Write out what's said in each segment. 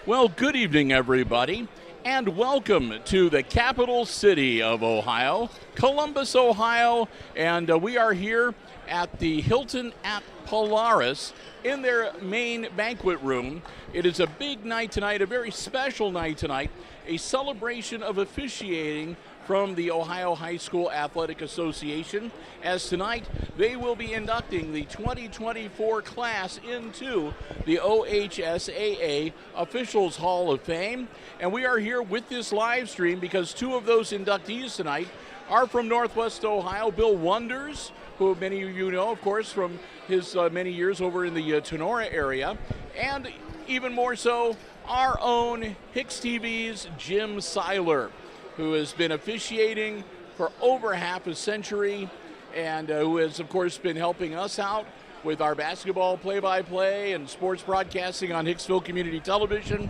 Well, good evening, everybody, and welcome to the capital city of Ohio, Columbus, Ohio, and we are here at the Hilton at Polaris in their main banquet room. It is a big night tonight, a very special night tonight, a celebration of officiating from the Ohio High School Athletic Association, as tonight they will be inducting the 2024 class into the OHSAA Officials Hall of Fame. And we are here with this live stream because two of those inductees tonight are from Northwest Ohio. Bill Wonders, who many of you know, of course, from his many years over in the Tenora area, and even more so, our own HIX-TV's Jim Seiler, who has been officiating for over half a century and who has, of course, been helping us out with our basketball play-by-play and sports broadcasting on Hicksville Community Television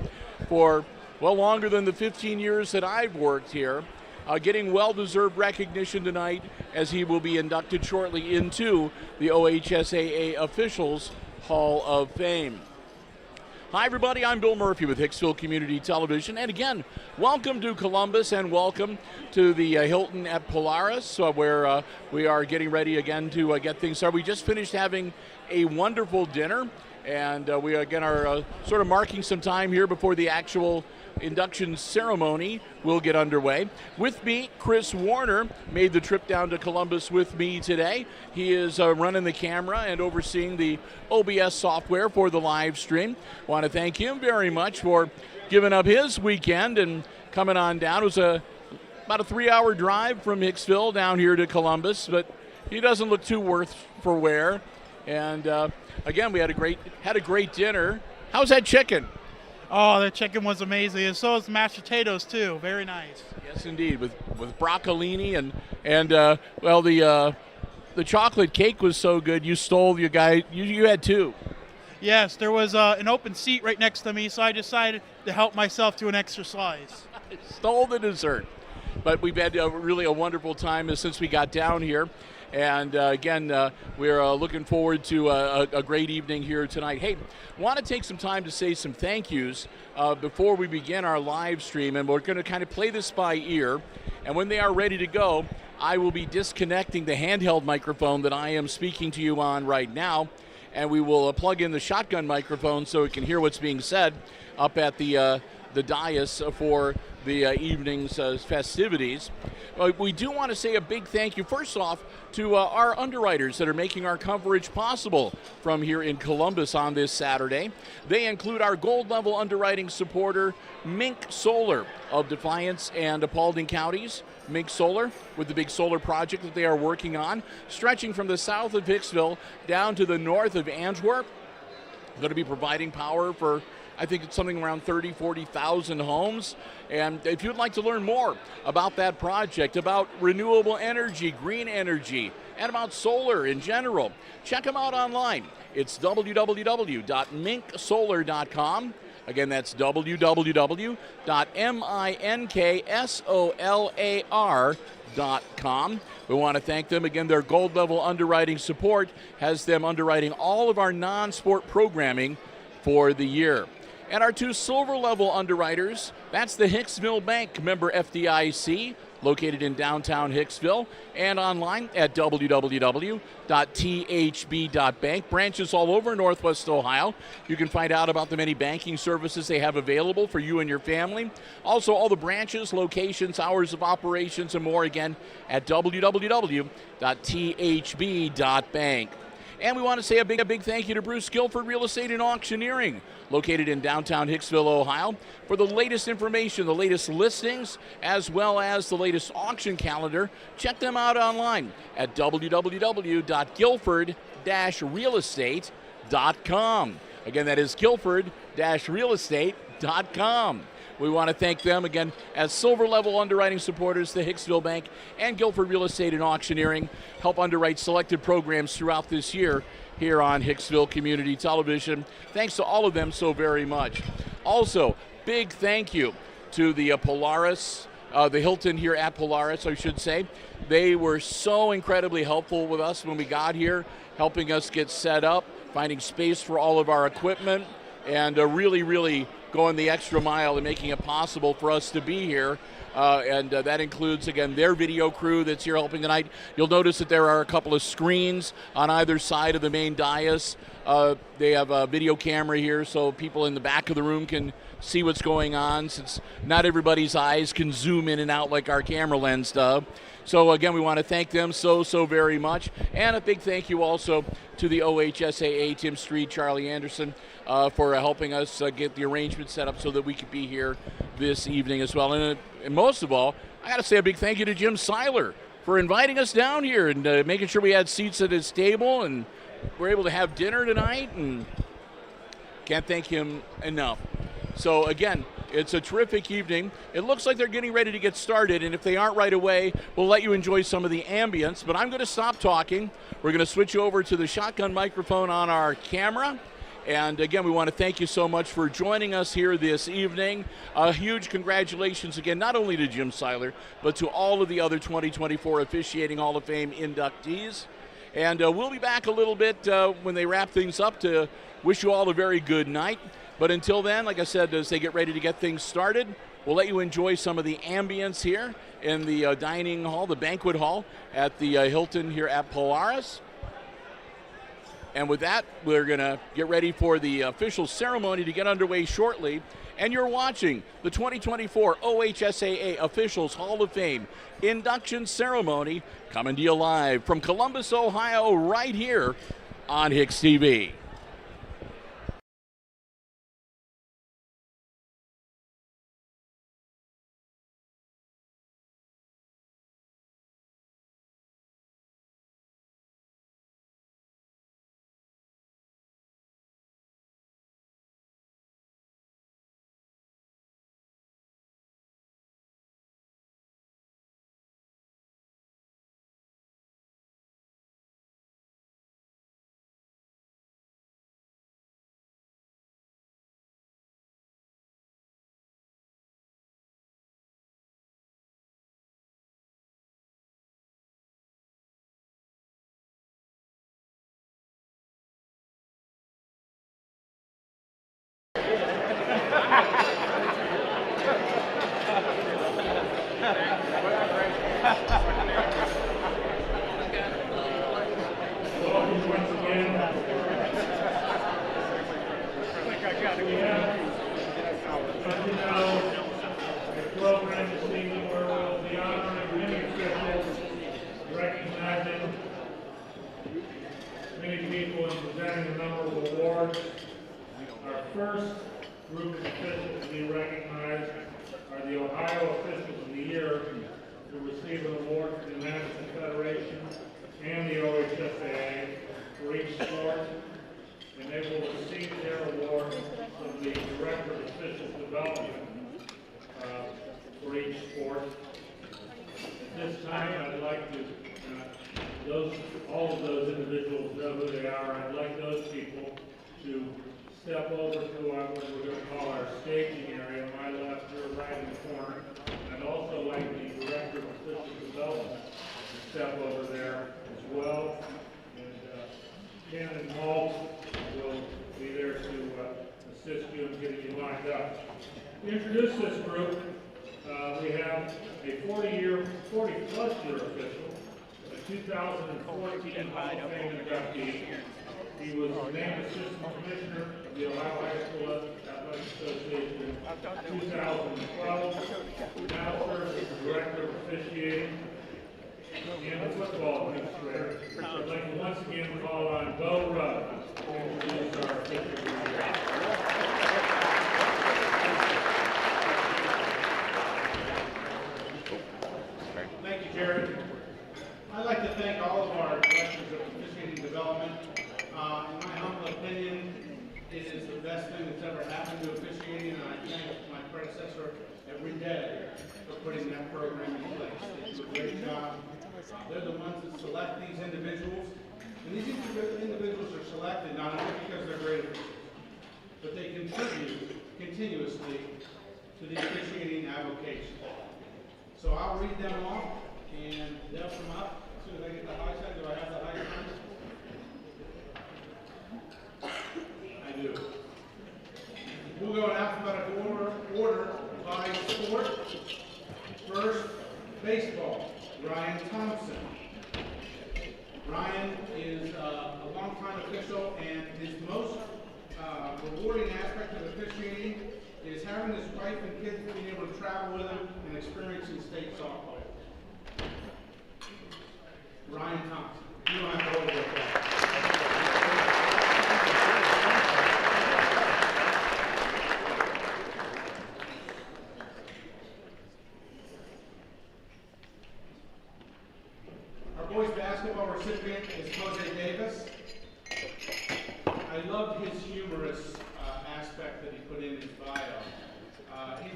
for, well, longer than the 15 years that I've worked here, getting well-deserved recognition tonight as he will be inducted shortly into the OHSAA Officials Hall of Fame. Hi, everybody. I'm Bill Murphy with Hicksville Community Television. And again, welcome to Columbus and welcome to the Hilton at Polaris, where we are getting ready again to get things started. We just finished having a wonderful dinner, and we again are sort of marking some time here before the actual induction ceremony will get underway. With me, Chris Warner made the trip down to Columbus with me today. He is running the camera and overseeing the OBS software for the live stream. Want to thank him very much for giving up his weekend and coming on down. It was about a 3-hour drive from Hicksville down here to Columbus, but he doesn't look too worth for wear. And again, we had a great dinner. How's that chicken? Oh, the chicken was amazing, and so was the mashed potatoes too. Very nice. Yes, indeed, with broccolini and well, the chocolate cake was so good. You stole your guy. You had two. Yes, there was an open seat right next to me, so I decided to help myself to an extra slice. Stole the dessert, but we've had really a wonderful time since we got down here. And again, we're looking forward to a great evening here tonight. Hey, want to take some time to say some thank yous before we begin our live stream, and we're going to kind of play this by ear. And when they are ready to go, I will be disconnecting the handheld microphone that I am speaking to you on right now, and we will plug in the shotgun microphone so we can hear what's being said up at the dais for the evening's festivities. We do want to say a big thank you, first off, to our underwriters that are making our coverage possible from here in Columbus on this Saturday. They include our gold level underwriting supporter, Mink Solar of Defiance and Paulding counties. Mink Solar, with the big solar project that they are working on, stretching from the south of Hicksville down to the north of Antwerp. Going to be providing power for, I think it's something around 40,000 homes. And if you'd like to learn more about that project, about renewable energy, green energy, and about solar in general, check them out online. It's www.minksolar.com. Again, that's www.minksolar.com. We want to thank them. Again, their gold level underwriting support has them underwriting all of our non-sport programming for the year. And our two silver level underwriters, that's the Hicksville Bank, member FDIC, located in downtown Hicksville, and online at www.thb.bank. Branches all over Northwest Ohio. You can find out about the many banking services they have available for you and your family. Also, all the branches, locations, hours of operations, and more, again, at www.thb.bank. And we want to say a big thank you to Bruce Guilford Real Estate and Auctioneering, located in downtown Hicksville, Ohio, for the latest information, the latest listings, as well as the latest auction calendar. Check them out online at www.guilford-realestate.com. Again, that is guilford-realestate.com. We want to thank them again as silver level underwriting supporters. The Hicksville Bank and Guilford Real Estate and Auctioneering help underwrite selected programs throughout this year here on Hicksville Community Television. Thanks to all of them so very much. Also, big thank you to the Polaris, the Hilton here at Polaris, I should say. They were so incredibly helpful with us when we got here, helping us get set up, finding space for all of our equipment, and really going the extra mile and making it possible for us to be here. That includes, again, their video crew that's here helping tonight. You'll notice that there are a couple of screens on either side of the main dais. They have a video camera here so people in the back of the room can see what's going on, since not everybody's eyes can zoom in and out like our camera lens does. So again, we want to thank them so very much. And a big thank you also to the OHSAA, Tim Street, Charlie Anderson, for helping us get the arrangement set up so that we could be here this evening as well. And most of all, I got to say a big thank you to Jim Seiler for inviting us down here and making sure we had seats at his table and we're able to have dinner tonight, and can't thank him enough. So again, it's a terrific evening. It looks like they're getting ready to get started, and if they aren't right away, we'll let you enjoy some of the ambience, but I'm going to stop talking. We're going to switch over to the shotgun microphone on our camera. And again, we want to thank you so much for joining us here this evening. A huge congratulations again, not only to Jim Seiler, but to all of the other 2024 Officiating Hall of Fame inductees. And we'll be back a little bit when they wrap things up to wish you all a very good night. But until then, like I said, as they get ready to get things started, we'll let you enjoy some of the ambience here in the dining hall, the banquet hall at the Hilton here at Polaris. And with that, we're going to get ready for the official ceremony to get underway shortly. And you're watching the 2024 OHSAA Officials Hall of Fame Induction Ceremony coming to you live from Columbus, Ohio, right here on HIX-TV. First group of officials to be recognized are the Ohio Officials of the Year, who receive an award from the National Federation and the OHSAA for each sport, and they will receive their award from the Director of Officials Development for each sport. At this time, I'd like to, all of those individuals know who they are. I'd like those people to step over to what we're going to call our staging area, my left, your right in the corner. I'd also like the Director of Official Development to step over there as well. And Ken and Walt will be there to assist you in getting you lined up. To introduce this group, we have a 40-plus year official, a 2014 Hall of Fame inductee. He was named Assistant Commissioner of the Ohio High School Athletic Association in 2012. Now serves as the Director of Officiating and the Football Administrator. I'd like to once again call on Bo Rudd to introduce our official group. Thank you, Jared. I'd like to thank all of our directors of officiating development. In my humble opinion, it is the best thing that's ever happened to officiating, and I thank my predecessor every day for putting that program in place. They do a great job. They're the ones that select these individuals, and these individuals are selected not only because they're great officials, but they contribute continuously to the officiating avocation. So I'll read them off, and they'll come up as soon as I get the high side. Do I have the high side? I do. We'll go in alphabetical It is having his wife and kids being able to travel with him and experiencing state softball. Ryan Thompson. You don't have to hold it that. Our boys basketball recipient is Jose Davis. I loved his humorous aspect that he put in his bio.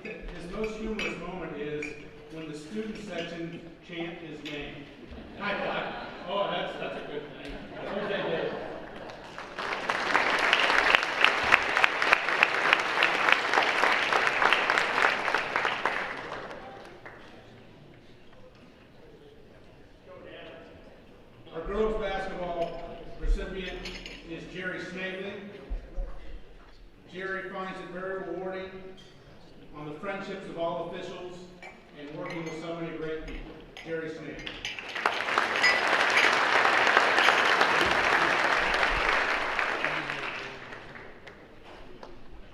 His most humorous moment is when the student section chant his name. High five. Oh, that's a good thing. Jose Davis. Our girls basketball recipient is Jerry Snavely. Jerry finds it very rewarding on the friendships of all officials and working with so many great people. Jerry Snavely.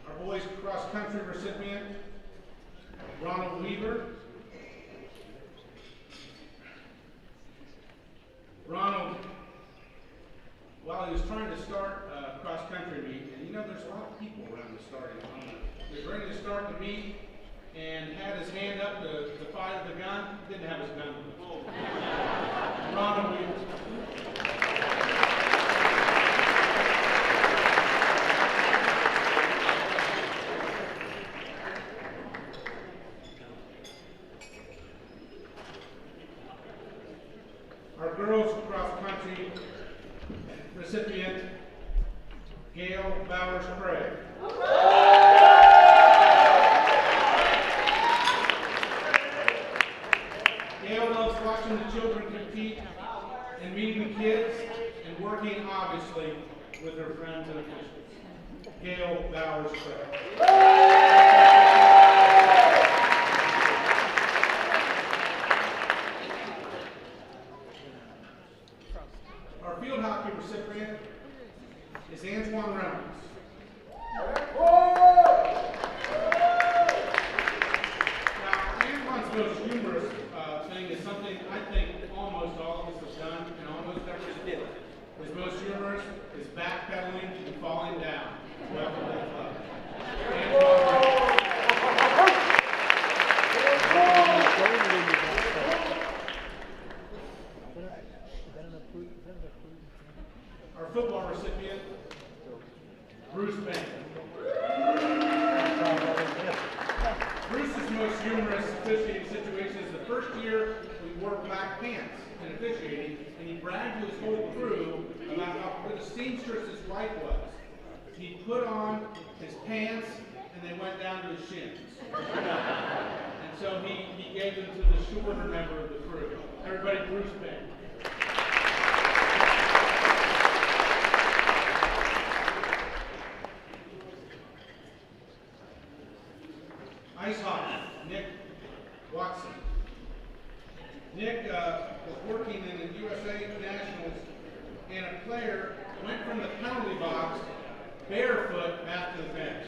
Our boys cross country recipient, Ronald Weaver. Ronald, while he was trying to start cross-country meet, and you know there's a lot of people around the starting line. He was ready to start the meet and had his hand up to fire the gun. Didn't have his gun with him. Ronald Weaver. Our girls cross-country recipient, Gail Bowers-Craig. Gail loves watching the children compete and meeting the kids and working, obviously, with her friends and officials. Gail Bowers-Craig. Our field hockey recipient is Antoine Reynolds. Now, Antoine's most humorous thing is something I think almost all of us have done and almost everybody did. His most humorous is backpedaling and falling down. Welcome to the club. Antoine Reynolds. Our football recipient, Bruce Bank. Bruce's most humorous officiating situation is the first year we wore black pants in officiating, and he bragged to his whole crew about how good a seamstress his wife was. He put on his pants, and they went down to his shins. And so he gave them to the shorter member of the crew. Everybody, Bruce Bank. Ice hockey, Nick Watson. Nick was working in the USA Nationals, and a player went from the penalty box barefoot back to the bench.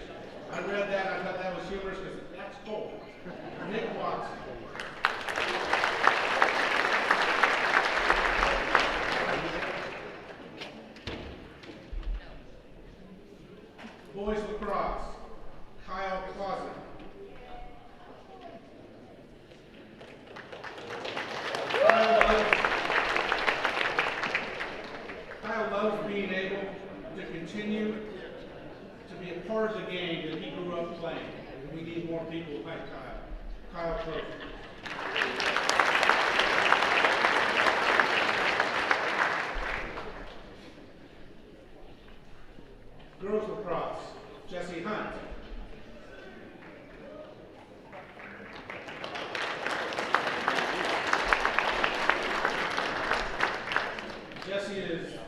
I read that, I thought that was humorous because that's cold. Nick Watson. Boys lacrosse, Kyle Clausen. Kyle loves being able to continue to be a part of the game that he grew up playing. We need more people like Kyle. Kyle Clausen. Girls lacrosse, Jesse Hunt. Jesse is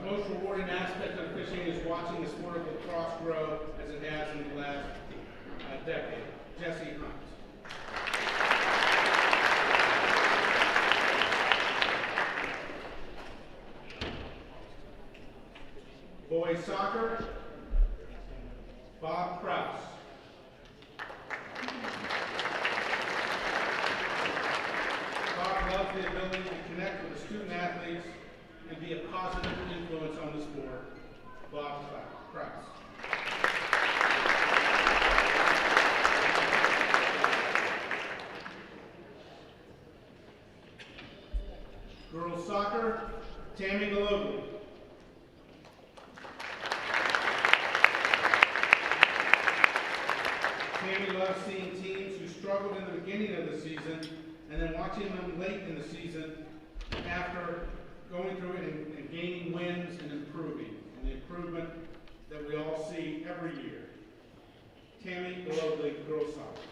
most rewarding aspect of fishing is watching the sport of lacrosse grow as it has in the last decade. Jesse Hunt. Boys soccer, Bob Kraus. loves the ability to connect with the student athletes and be a positive influence on the sport. Bob Krause. Girls soccer, Tammy Galoglu. Tammy loves seeing teams who struggled in the beginning of the season and then watching them late in the season after going through it and gaining wins and improving, and the improvement that we all see every year. Tammy Galoglu, girls soccer.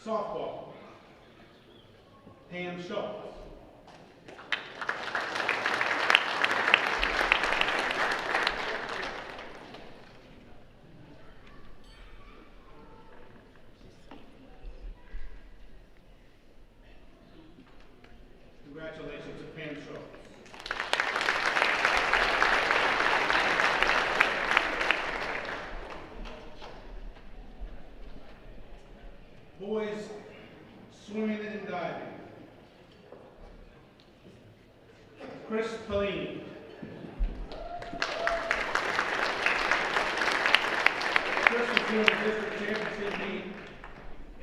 Softball, Pam Schultz. Congratulations to Pam Schultz. Boys swimming and diving. Chris Pellini. Chris was doing the district championship meet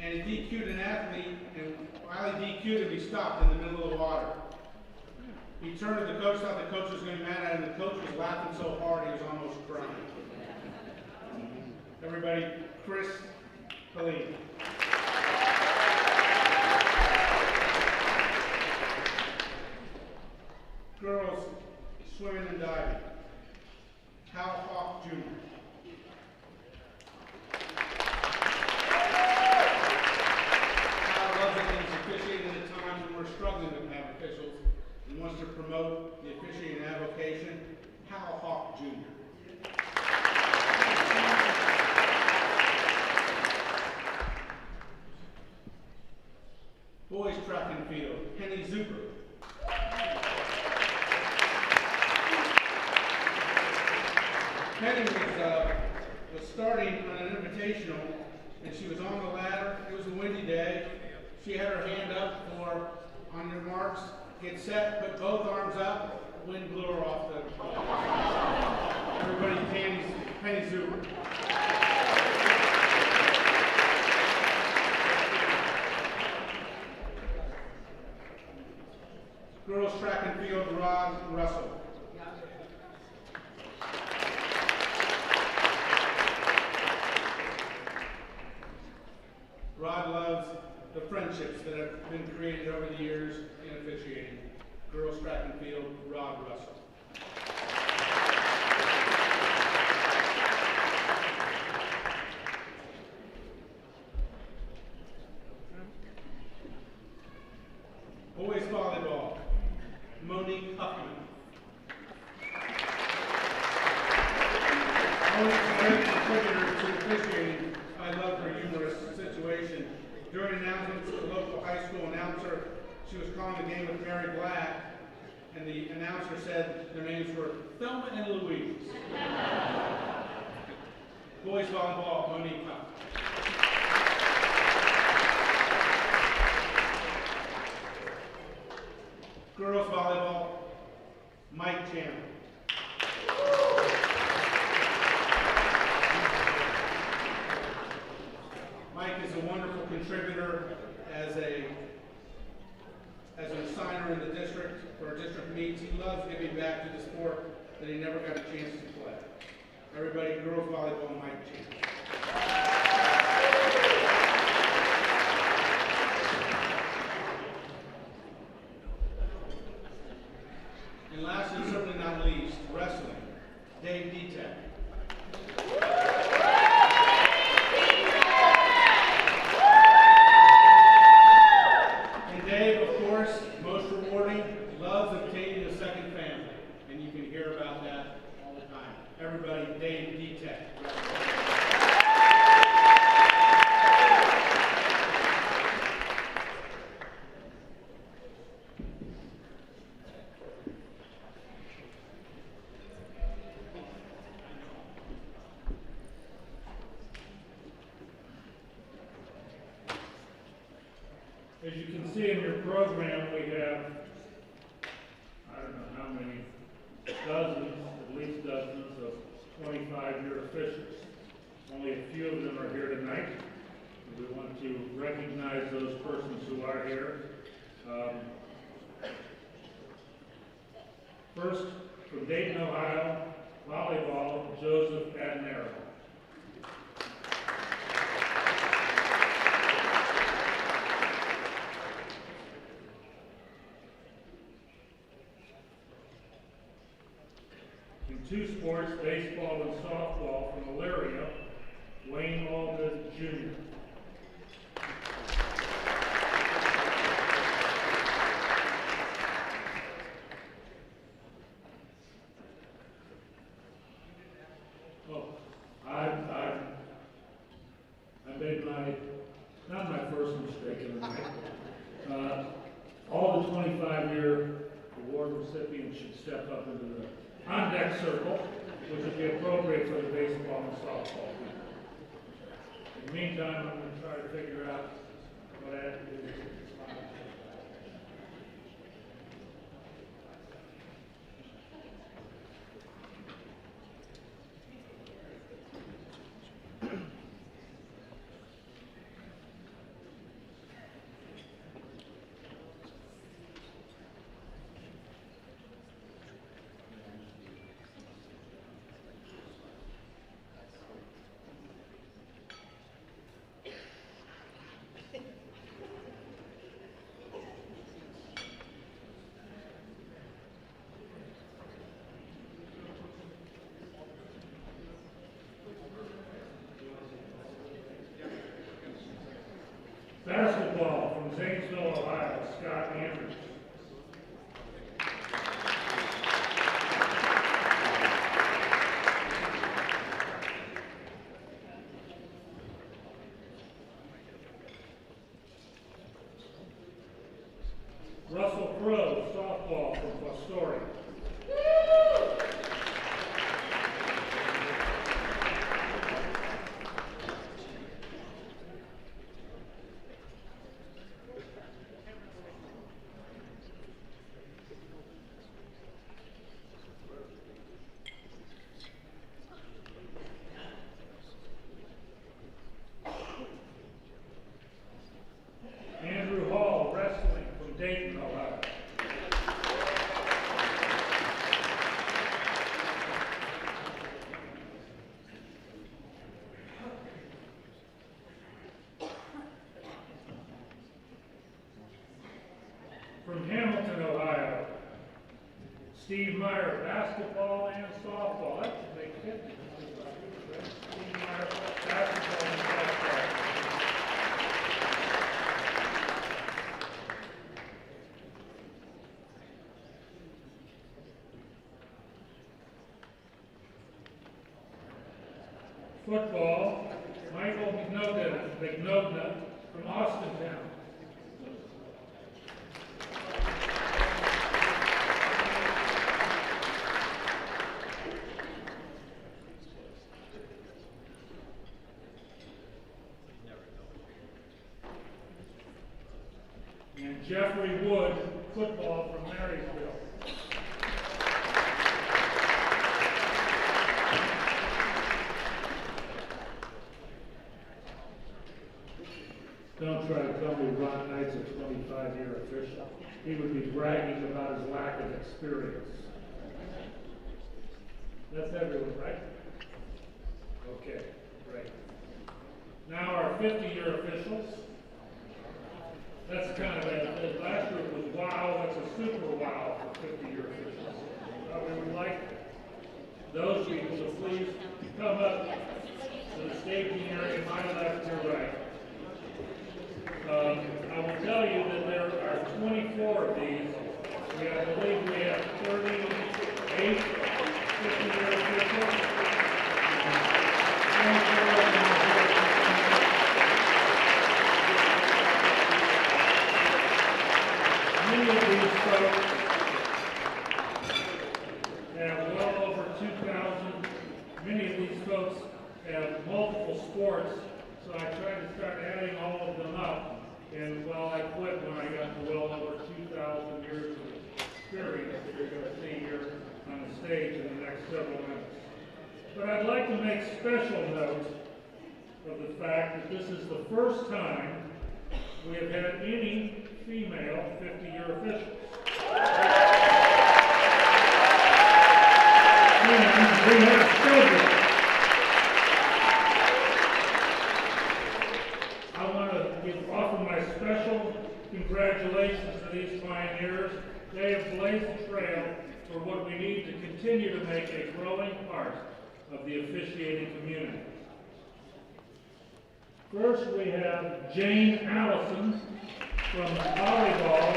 and he DQ'd an athlete, and while he DQ'd him, he stopped in the middle of the water. He turned to the coach, thought the coach was going to be mad at him, the coach was laughing so hard he was almost crying. Everybody, Chris Pellini. Girls swimming and diving. Hal Hawk Jr. Hal loves it when he's officiating at a time when we're struggling to have officials and wants to promote the officiating avocation. Hal Hawk Jr. Boys track and field. Penny Zuber. Penny was starting on an invitational, and she was on the ladder. It was a windy day. She had her hand up for, on your marks, get set, put both arms up, wind blew her off the everybody, Penny Zuber. Girls track and field, Rod Russell. Rod loves the friendships that have been created over the years in officiating. Girls track and field, Rod Russell. Boys volleyball, Monique Huffman. Monique's a great contributor to officiating. I love her humorous situation. During announcements to the local high school announcer, she was calling the game with Mary Black, and the announcer said their names were Thelma and Louise. Boys volleyball, Monique Huffman. Girls volleyball, Mike Chandler. Mike is a wonderful contributor as an assigner in the district for district meets. He loves giving back to the sport that he never got a chance to play. Everybody, girls volleyball, Mike Chandler. And last and certainly not least, wrestling, Dave Detek. And Dave, of course, most rewarding, loves obtaining a second family. And you can hear about that all the time. Everybody, Dave Detek. As you can see in your program, we have, I don't know how many, dozens, at least dozens of 25-year officials. Only a few of them are here tonight. We want to recognize those persons who are here. First, from Dayton, Ohio, volleyball, Joseph Adnero. In two sports, baseball and softball, from Elyria, Wayne Aldred Jr. I made not my first mistake in the night. All the 25-year award recipients should step up into the on-deck circle, which would be appropriate for the baseball and softball. In the meantime, I'm going to try to figure out what I have to do. Basketball from Zanesville, Ohio, Scott Andrews. Russell Crowe, softball from Fostoria. Andrew Hall, wrestling from Dayton, Ohio. From Hamilton, Ohio, Steve Meyer, basketball and softball. That's a big hit. Steve Meyer, basketball and softball. Football, Michael McNodna from Austintown. And Jeffrey Wood, football from Marysville. Don't try to tell me Ron Knight's a 25-year official. He would be bragging about his lack of experience. That's everyone, right? Okay, great. Now our 50-year officials. That's kind of the last group was wow, that's a super wow for 50-year officials. We would like those people to please come up to the staging area, my left, your right. I will tell you that there are 24 of these. I believe we have 38 50-year officials. Many of these folks have well over 2,000. Many of these folks have multiple sports, so I tried to start adding all of them up. And while I quit stage in the next several minutes. But I'd like to make special note of the fact that this is the first time we have had any female 50-year officials. And we have children. I want to offer my special congratulations to these pioneers. They have blazed the trail for what we need to continue to make a growing part of the officiating community. First, we have Jane Allison from volleyball,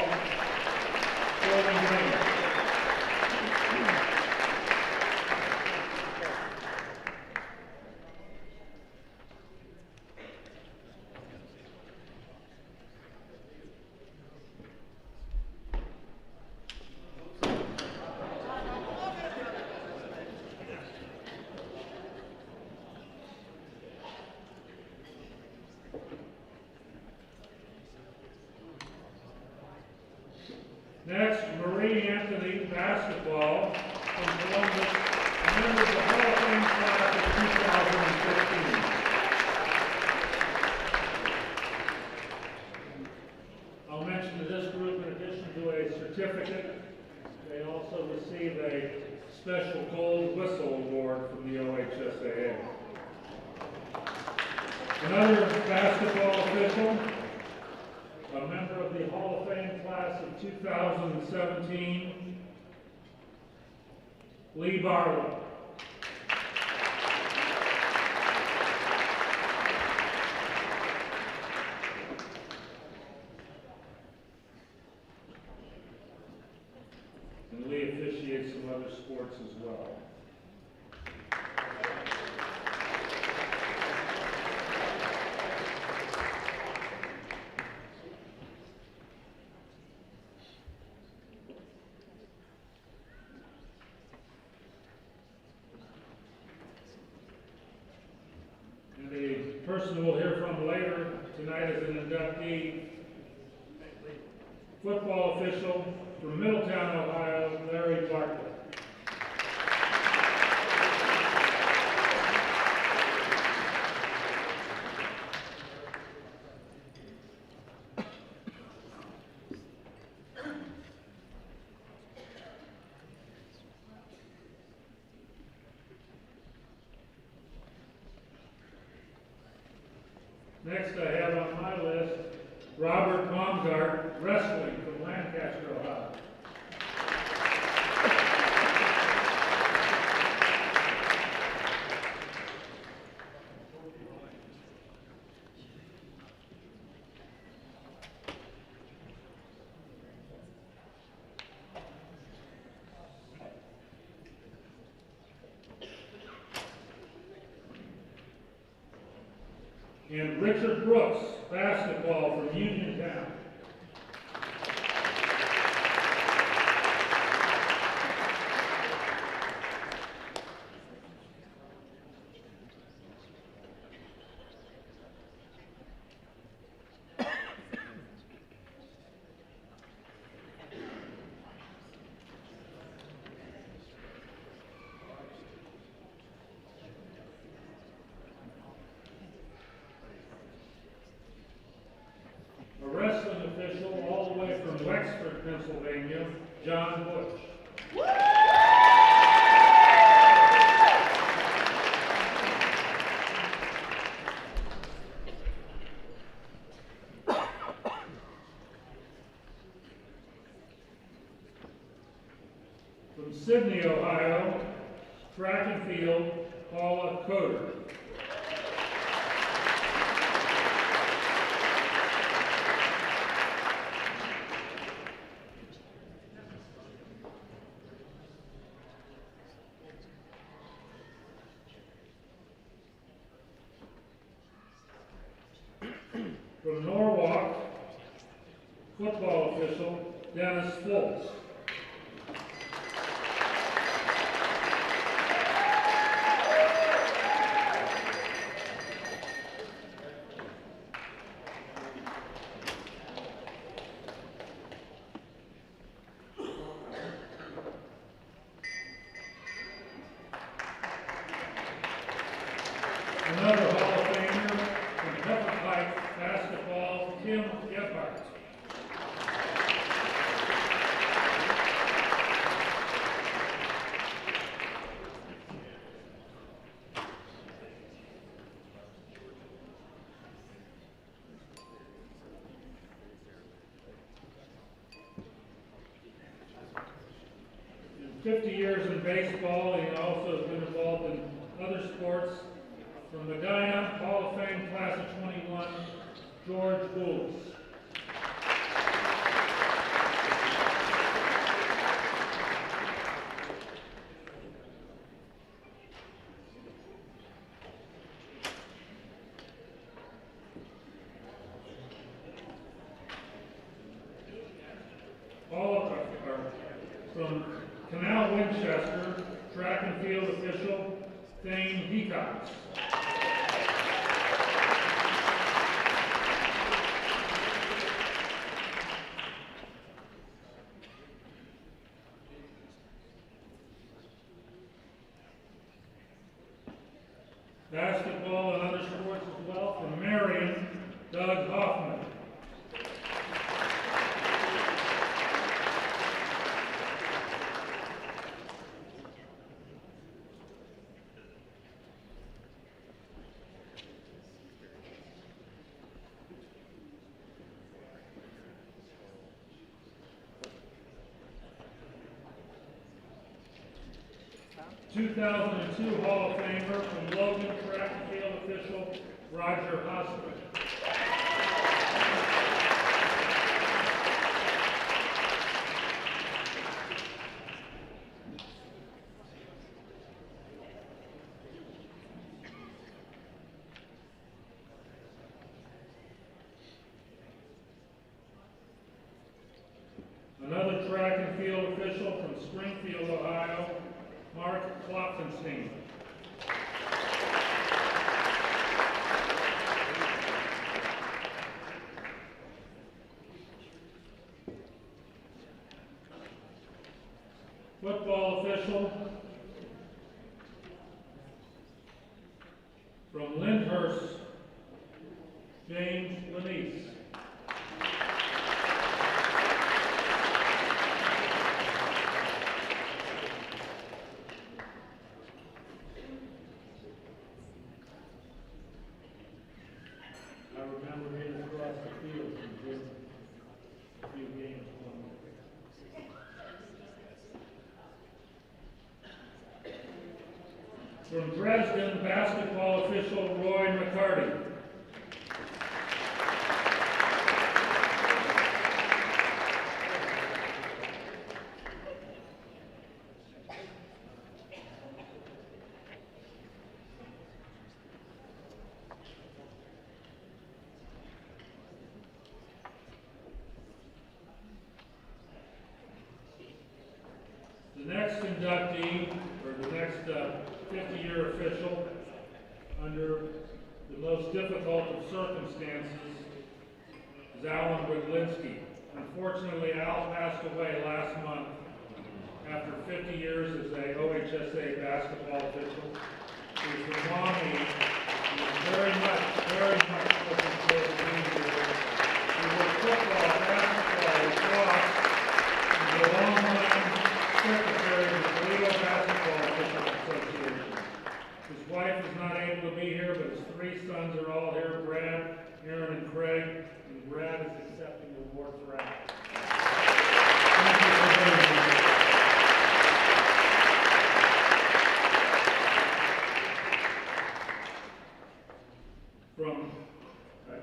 Portland, Maine. Next, Marie Anthony, basketball from Columbus, member of the Hall of Fame class of 2015. I'll mention to this group, in addition to a certificate, they also receive a special gold whistle award from the OHSAA. Another basketball official, a member of the Hall of Fame class of 2017, Lee Barlow. And Lee officiates some other sports as well. The person we'll hear from later tonight is an inductee, football official from Middletown, Ohio, Larry Bartlett. Next I have on my list, Robert Baumgart, wrestling from Lancaster, Ohio. And Richard Brooks, basketball from Uniontown. Official all the way from Wexford, Pennsylvania, John Bush. From Sydney, Ohio, track and field, Paula Coder. From Norwalk, football official, Dennis Foltz. Tim Gephardt. In 50 years in baseball, he also has been involved in other sports. From Medina, Hall of Fame Class of 21, George Boulos. From Canal Winchester, track and field official, Thane Hecox. Basketball and other sports as well, from Marion, Doug Hoffman. (2002) Hall of Famer from Logan, track and field official Roger Hosmer. Another track and field official from Springfield, Ohio, Mark Klopfenstein. Football official from Lyndhurst, James Lanise. From Dresden, basketball official Roy McCarty. The next inductee, or the next 50-year official, under the most difficult of circumstances, is Alan Wiglinski. Unfortunately, Al passed away last month after 50 years as a OHSAA basketball official. He was from Maumee. He was very much looking forward to being here. He worked football, basketball, lacrosse, and the long-time secretary of the Toledo Basketball Officials Association. His wife is not able to be here, but his three sons are all here, Brad, Aaron, and Craig, and Brad is accepting the award for Al. Thank you for being here. From, I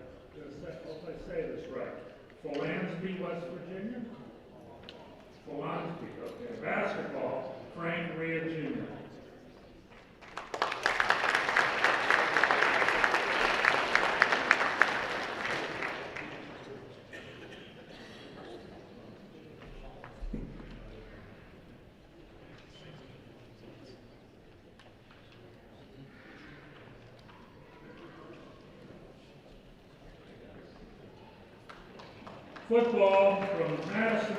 hope I say this right, Folansby, West Virginia? Folansby, okay. Basketball, Frank Rhea Jr. Football from Madison,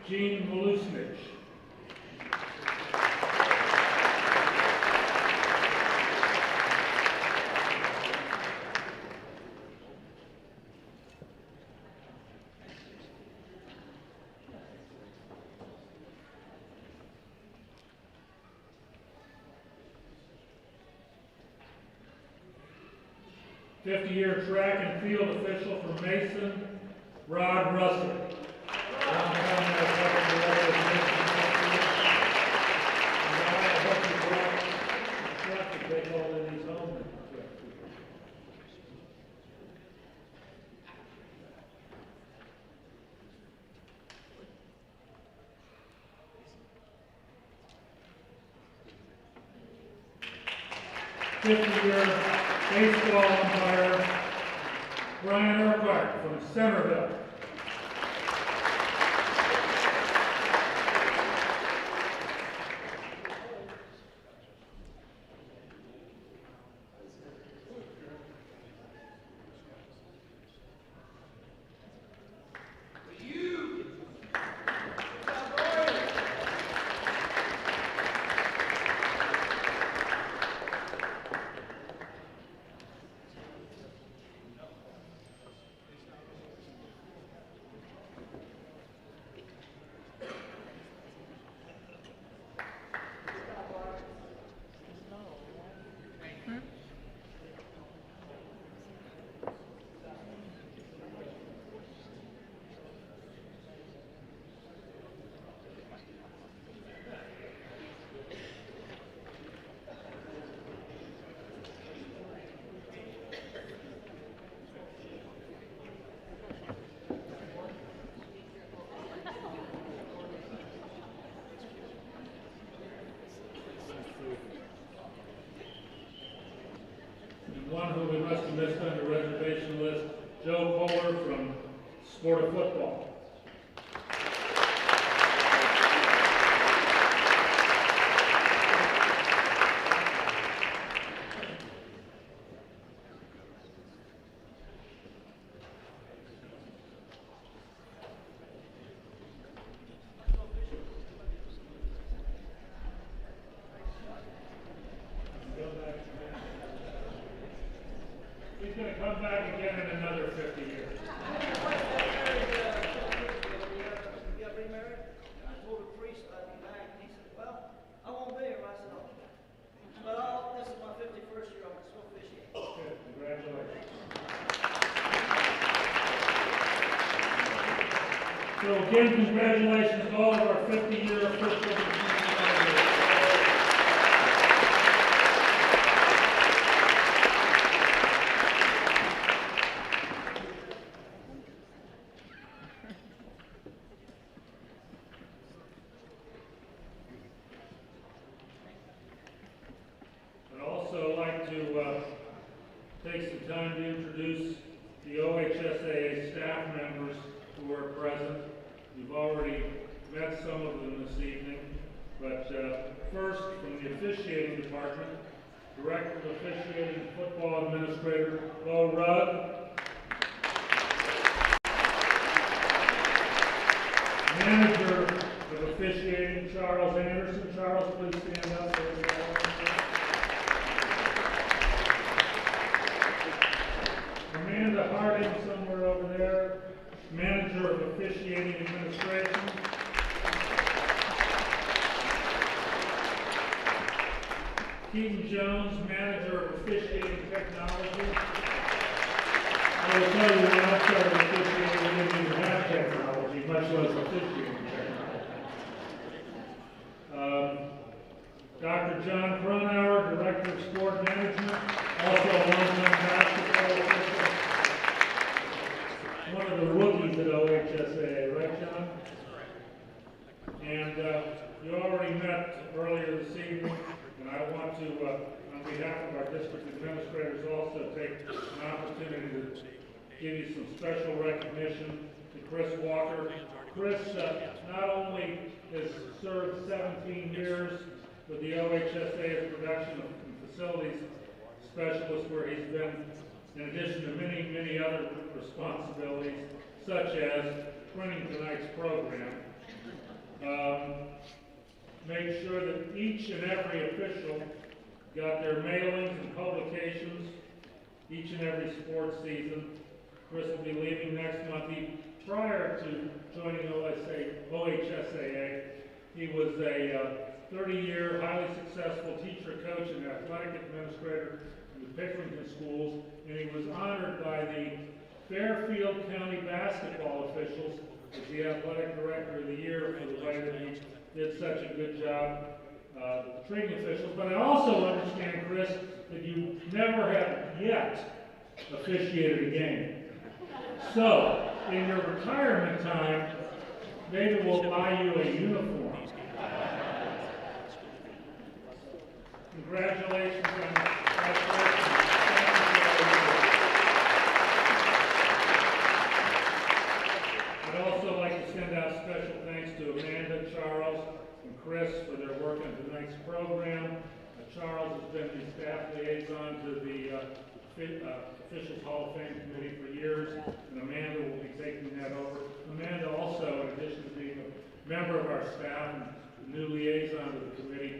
Gene Malusnich. 50-year track and field official for Mason, Rod Russell. Fifty-year baseball umpire Brian Urquhart from Centerville. One who we must have missed on the reservation list, Joe Kohler from Sport of Football. He's going to come back again in another 50 years. You got remarried? I told the priest I'd be back, and he said, well, I won't be here. I said, oh. But this is my 51st year, I'm still officiating. Good, congratulations. So again, congratulations to all of our 50-year officials. I'd also like to take some time to introduce the OHSAA staff members who are present. You've already met some of them this evening, but first, from the officiating department, Director of Officiating Football Administrator Bo Rudd, Manager of Officiating Charles Anderson. Charles, please stand up. Amanda Harding, somewhere over there, Manager of Officiating Administration. Keaton Jones, Manager of Officiating Technology. I will tell you, when I started officiating, we didn't even have technology, much less officiating technology. Dr. John Cronauer, Director of Sport Management, also a long-time basketball official. One of the rookies at OHSAA, right, John? And you already met earlier this evening, and I want to, on behalf of our district administrators, also take an opportunity to give you some special recognition to Chris Walker. Chris not only has served 17 years with the OHSAA as production and facilities specialist, where he's been, in addition to many, many other responsibilities, such as printing tonight's program, made sure that each and every official got their mailings and publications each and every sports season. Chris will be leaving next month. Prior to joining OHSAA, he was a 30-year, highly successful teacher, coach, and athletic administrator in the Pickerington schools, and he was honored by the Fairfield County basketball officials as the athletic director of the year for the way that he did such a good job treating officials. But I also understand, Chris, that you never have yet officiated a game. So, in your retirement time, maybe we'll buy you a uniform. Congratulations on that. I'd also like to send out special thanks to Amanda, Charles, and Chris for their work on tonight's program. Charles has been the staff liaison to the Officials Hall of Fame Committee for years, and Amanda will be taking that over. Amanda also, in addition to being a member of our staff and the new liaison to the committee,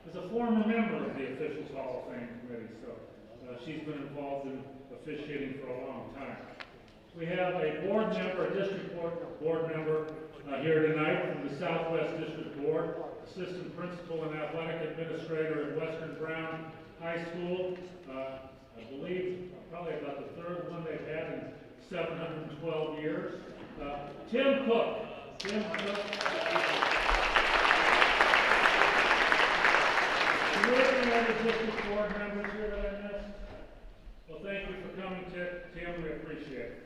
is a former member of the Officials Hall of Fame Committee, so she's been involved in officiating for a long time. We have a board member, a district board member here tonight from the Southwest District Board, assistant principal and athletic administrator at Western Brown High School. I believe probably about the third one they've had in 712 years. Tim Cook. Tim Cook. Do we have any other district board members here that I missed? Well, thank you for coming, Tim. We appreciate it.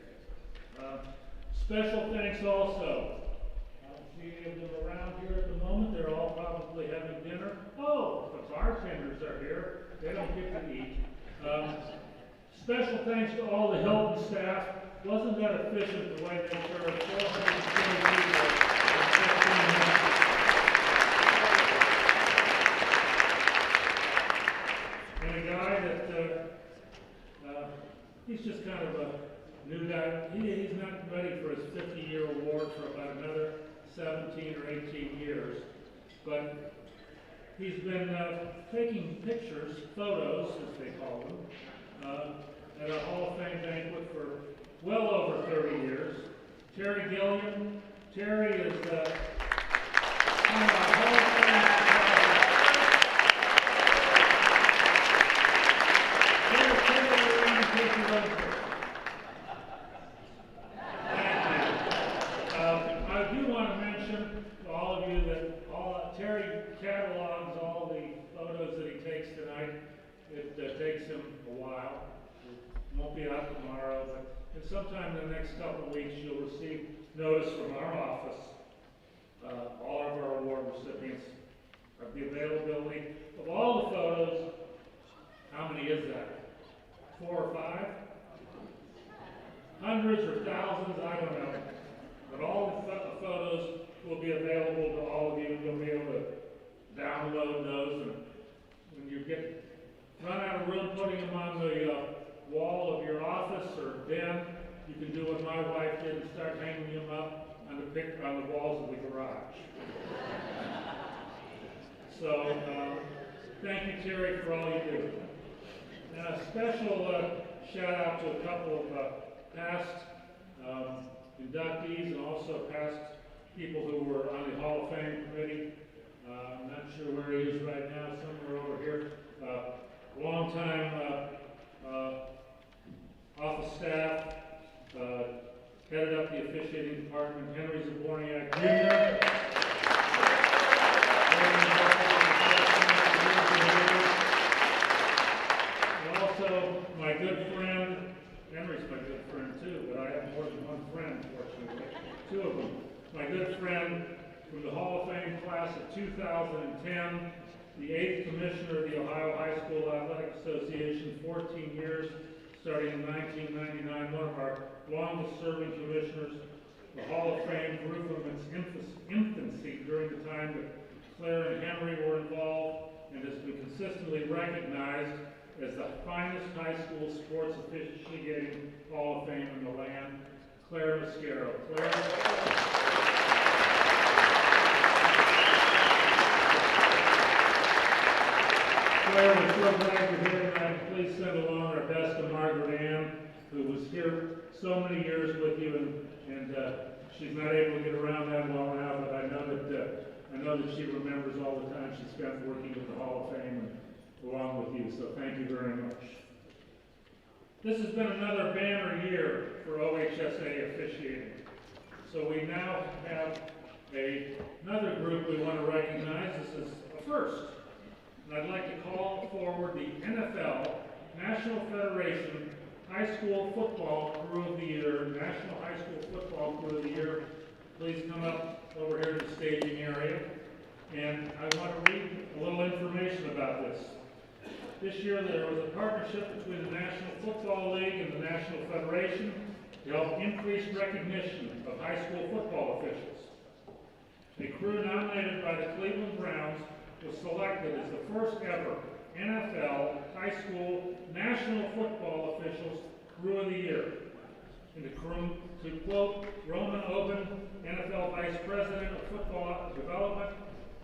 Special thanks also. I don't see any of them around here at the moment. They're all probably having dinner. Oh, the bartenders are here. They don't get to eat. Special thanks to all the Hilton staff. Wasn't that efficient the way they served 420 people in 15 minutes? And a guy that, he's just kind of a new guy. He's not ready for his 50-year award for about another 17 or 18 years. But he's been taking pictures, photos, as they call them, at a Hall of Fame banquet for well over 30 years. Terry Gilliam. Terry is kind of a Hall of Fame. I do want to mention to all of you that Terry catalogs all the photos that he takes tonight. It takes him a while. It won't be out tomorrow, but sometime in the next couple of weeks you'll receive notice from our office. All of our award recipients of the availability of all the photos. How many is that? 4 or 5? Hundreds or thousands, I don't know. But all the photos will be available to all of you. You'll be able to download those, and when you run out of room putting them on the wall of your office or den, you can do what my wife did and start hanging them up on the walls of the garage. So, thank you, Terry, for all you do. And a special shout out to a couple of past inductees and also past people who were on the Hall of Fame committee. I'm not sure where he is right now, somewhere over here. Long-time office staff, headed up the officiating department, Henry Zaborniak Jr. And also my good friend, Henry's my good friend too, but I have more than one friend, fortunately. 2 of them. My good friend from the Hall of Fame class of 2010, the 8th Commissioner of the Ohio High School Athletic Association, 14 years, starting in 1999, one of our longest-serving commissioners. The Hall of Fame grew from its infancy during the time that Claire and Henry were involved, and has been consistently recognized as the finest high school sports officiating Hall of Fame in the land. Claire Mascaro. Claire. Claire, we're so glad you're here tonight. Please send along our best to Margaret Ann, who was here so many years with you, and she's not able to get around that well now, but I know that she remembers all the time she spent working with the Hall of Fame and along with you, so thank you very much. This has been another banner year for OHSAA officiating. So we now have another group we want to recognize. This is a first. And I'd like to call forward the NFL National Federation High School Football Crew of the Year, National High School Football Crew of the Year. Please come up over here to the staging area. And I want to read a little information about this. This year there was a partnership between the National Football League and the National Federation to help increase recognition of high school football officials. A crew nominated by the Cleveland Browns was selected as the first ever NFL High School National Football Officials Crew of the Year. And to quote Roman Oben, NFL Vice President of Football Development,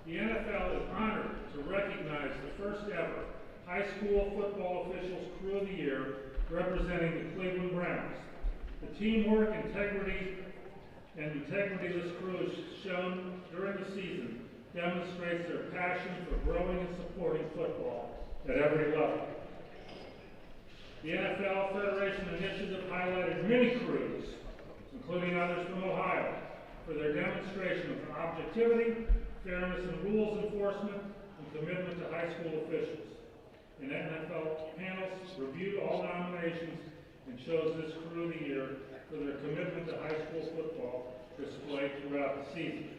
the NFL is honored to recognize the first ever High School Football Officials Crew of the Year representing the Cleveland Browns. The teamwork, integrity this crew has shown during the season demonstrates their passion for growing and supporting football at every level. The NFL Federation Initiative highlighted many crews, including others from Ohio, for their demonstration of objectivity, fairness in rules enforcement, and commitment to high school officials. And NFL panels reviewed all nominations and chose this crew of the year for their commitment to high school football displayed throughout the season.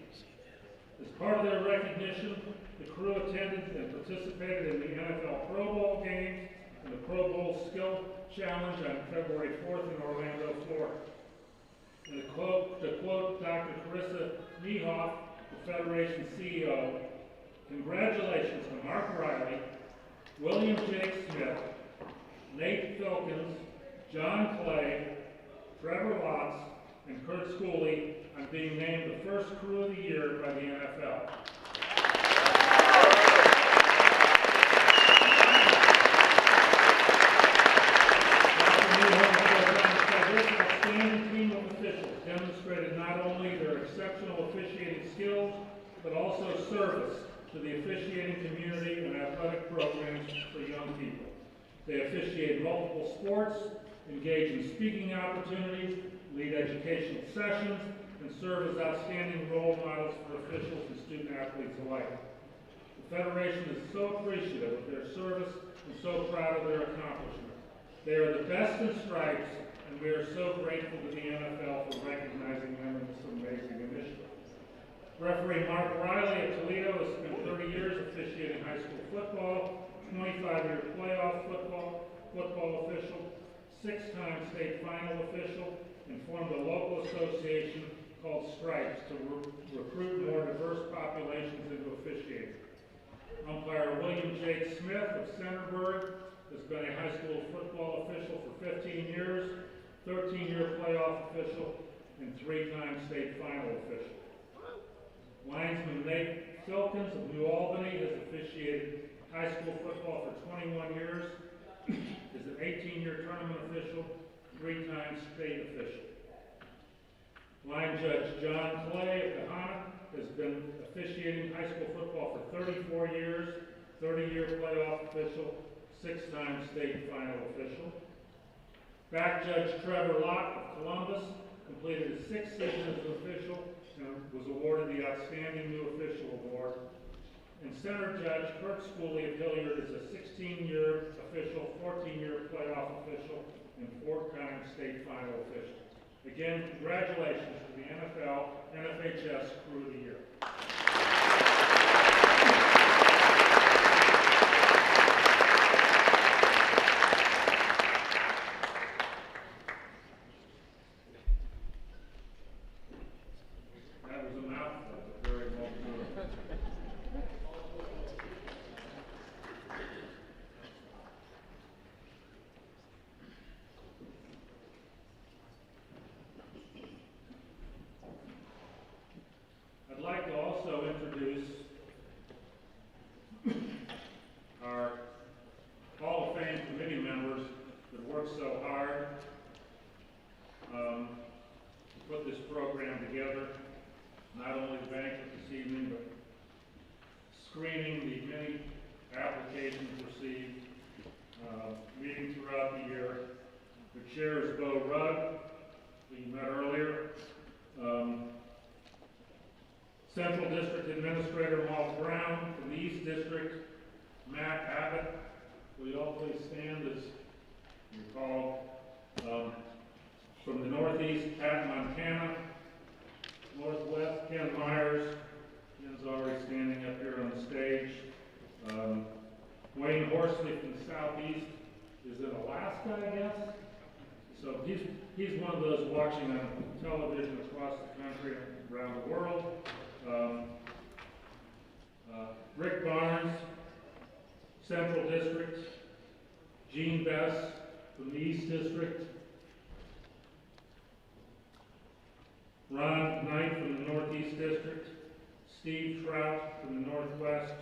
As part of their recognition, the crew attended and participated in the NFL Pro Bowl games and the Pro Bowl Skill Challenge on February 4th in Orlando, Florida. And to quote Dr. Carissa Niehoff, the Federation CEO, congratulations to Mark Riley, William Jake Smith, Nate Filkins, John Clay, Trevor Lotz, and Kurt Schooley on being named the first crew of the year by the NFL. This outstanding team of officials demonstrated not only their exceptional officiating skills, but also service to the officiating community and athletic programs for young people. They officiate multiple sports, engage in speaking opportunities, lead educational sessions, and serve as outstanding role models for officials and student athletes alike. The Federation is so appreciative of their service and so proud of their accomplishment. They are the best in stripes, and we are so grateful to the NFL for recognizing them in this amazing initiative. Referee Mark Riley of Toledo has spent 30 years officiating high school football, 25-year playoff football official, 6-time state final official, and formed a local association called Stripes to recruit more diverse populations into officiating. Umpire William Jake Smith of Centerburg has been a high school football official for 15 years, 13-year playoff official, and 3-time state final official. Linesman Nate Filkins of New Albany has officiated high school football for 21 years, is an 18-year tournament official, 3-time state official. Line Judge John Clay of Kahana has been officiating high school football for 34 years, 30-year playoff official, 6-time state final official. Back Judge Trevor Lott of Columbus completed his 6th season as an official and was awarded the Outstanding New Official Award. And Center Judge Kurt Schooley of Hilliard is a 16-year official, 14-year playoff official, and 4-time state final official. Again, congratulations to the NFL NFHS Crew of the Year. That was a mouthful, but very well done. I'd like to also introduce our Hall of Fame committee members that worked so hard to put this program together. Not only the banquet this evening, but screening the many applications received, meeting throughout the year. The chair is Bo Rugg, who you met earlier. Central District Administrator Walt Brown. From the East District, Matt Abbott. Will you all please stand as you recall? From the Northeast, Pat Montana. Northwest, Ken Myers. Ken's already standing up here on the stage. Wayne Horsley from the Southeast is in Alaska, I guess. So he's one of those watching on television across the country and around the world. Rick Barnes, Central District. Gene Bess from the East District. Ron Knight from the Northeast District. Steve Trout from the Northwest.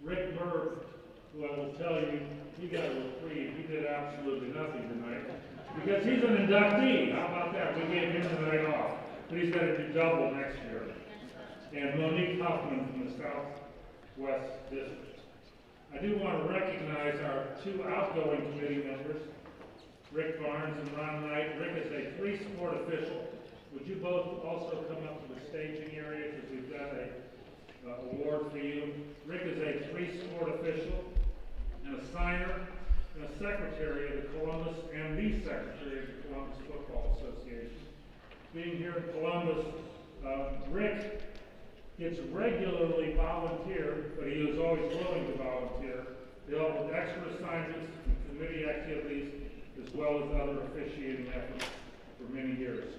Rick Merv, who I will tell you, he got a reprieve. He did absolutely nothing tonight because he's an inductee. How about that? We gave him the night off, but he's got to do double next year. And Monique Huffman from the Southwest District. I do want to recognize our two outgoing committee members, Rick Barnes and Ron Knight. Rick is a three-sport official. Would you both also come up to the staging area because we've got a award for you. Rick is a three-sport official, and a signer, and a secretary of the Columbus, and the secretary of the Columbus Football Association. Being here in Columbus, Rick gets regularly volunteer, but he is always willing to volunteer to help with extra assignments and committee activities, as well as other officiating efforts for many years.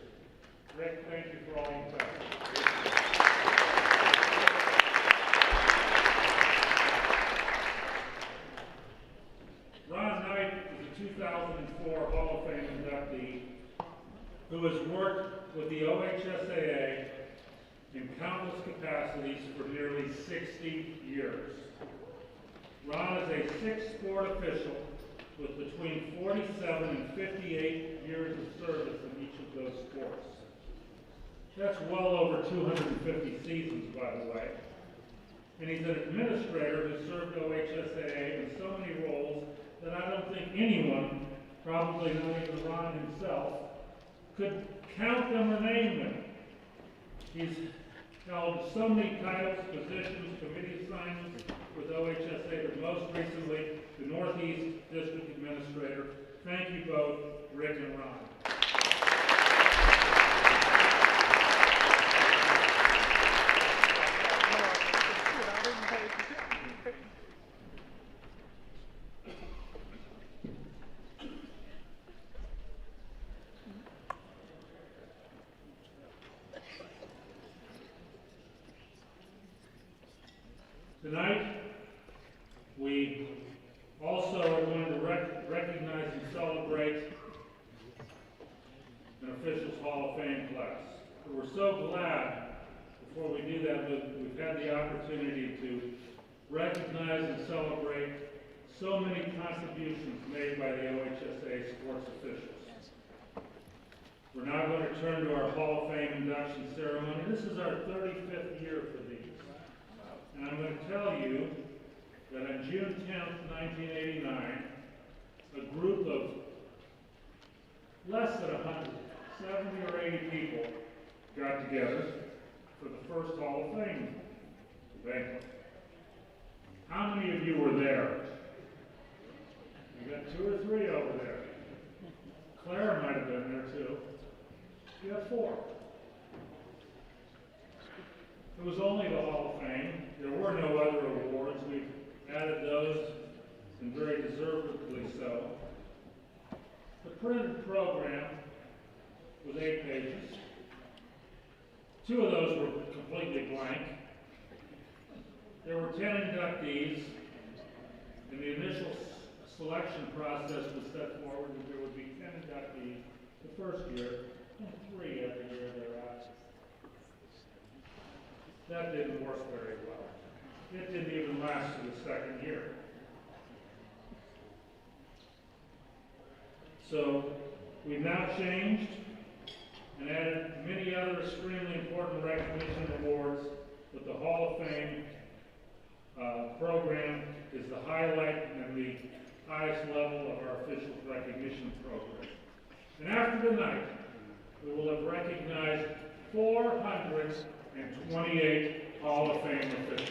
Rick, thank you for all you've done. Ron Knight is a 2004 Hall of Fame inductee who has worked with the OHSAA in countless capacities for nearly 60 years. Ron is a six-sport official with between 47 and 58 years of service in each of those sports. That's well over 250 seasons, by the way. And he's an administrator who served OHSAA in so many roles that I don't think anyone, probably not even Ron himself, could count them or name them. He's held so many titles, positions, committee assignments with OHSAA, but most recently, the Northeast District Administrator. Thank you both, Rick and Ron. Tonight, we also are going to recognize and celebrate an Officials Hall of Fame class. We're so glad, before we do that, we've had the opportunity to recognize and celebrate so many contributions made by the OHSAA sports officials. We're now going to turn to our Hall of Fame induction ceremony. This is our 35th year for these. And I'm going to tell you that on June 10th, 1989, a group of less than 100, 70 or 80 people got together for the first Hall of Fame banquet. How many of you were there? You got 2 or 3 over there. Claire might have been there too. You got 4. It was only the Hall of Fame. There were no other awards. We've added those, and very deservedly so. The printed program was 8 pages. 2 of those were completely blank. There were 10 inductees, and the initial selection process was set forward that there would be 10 inductees the first year, and 3 every year thereafter. That didn't work very well. It didn't even last to the second year. So we've now changed and added many other extremely important recognition awards with the Hall of Fame program is the highlight and the highest level of our officials recognition program. And after tonight, we will have recognized 428 Hall of Fame officials.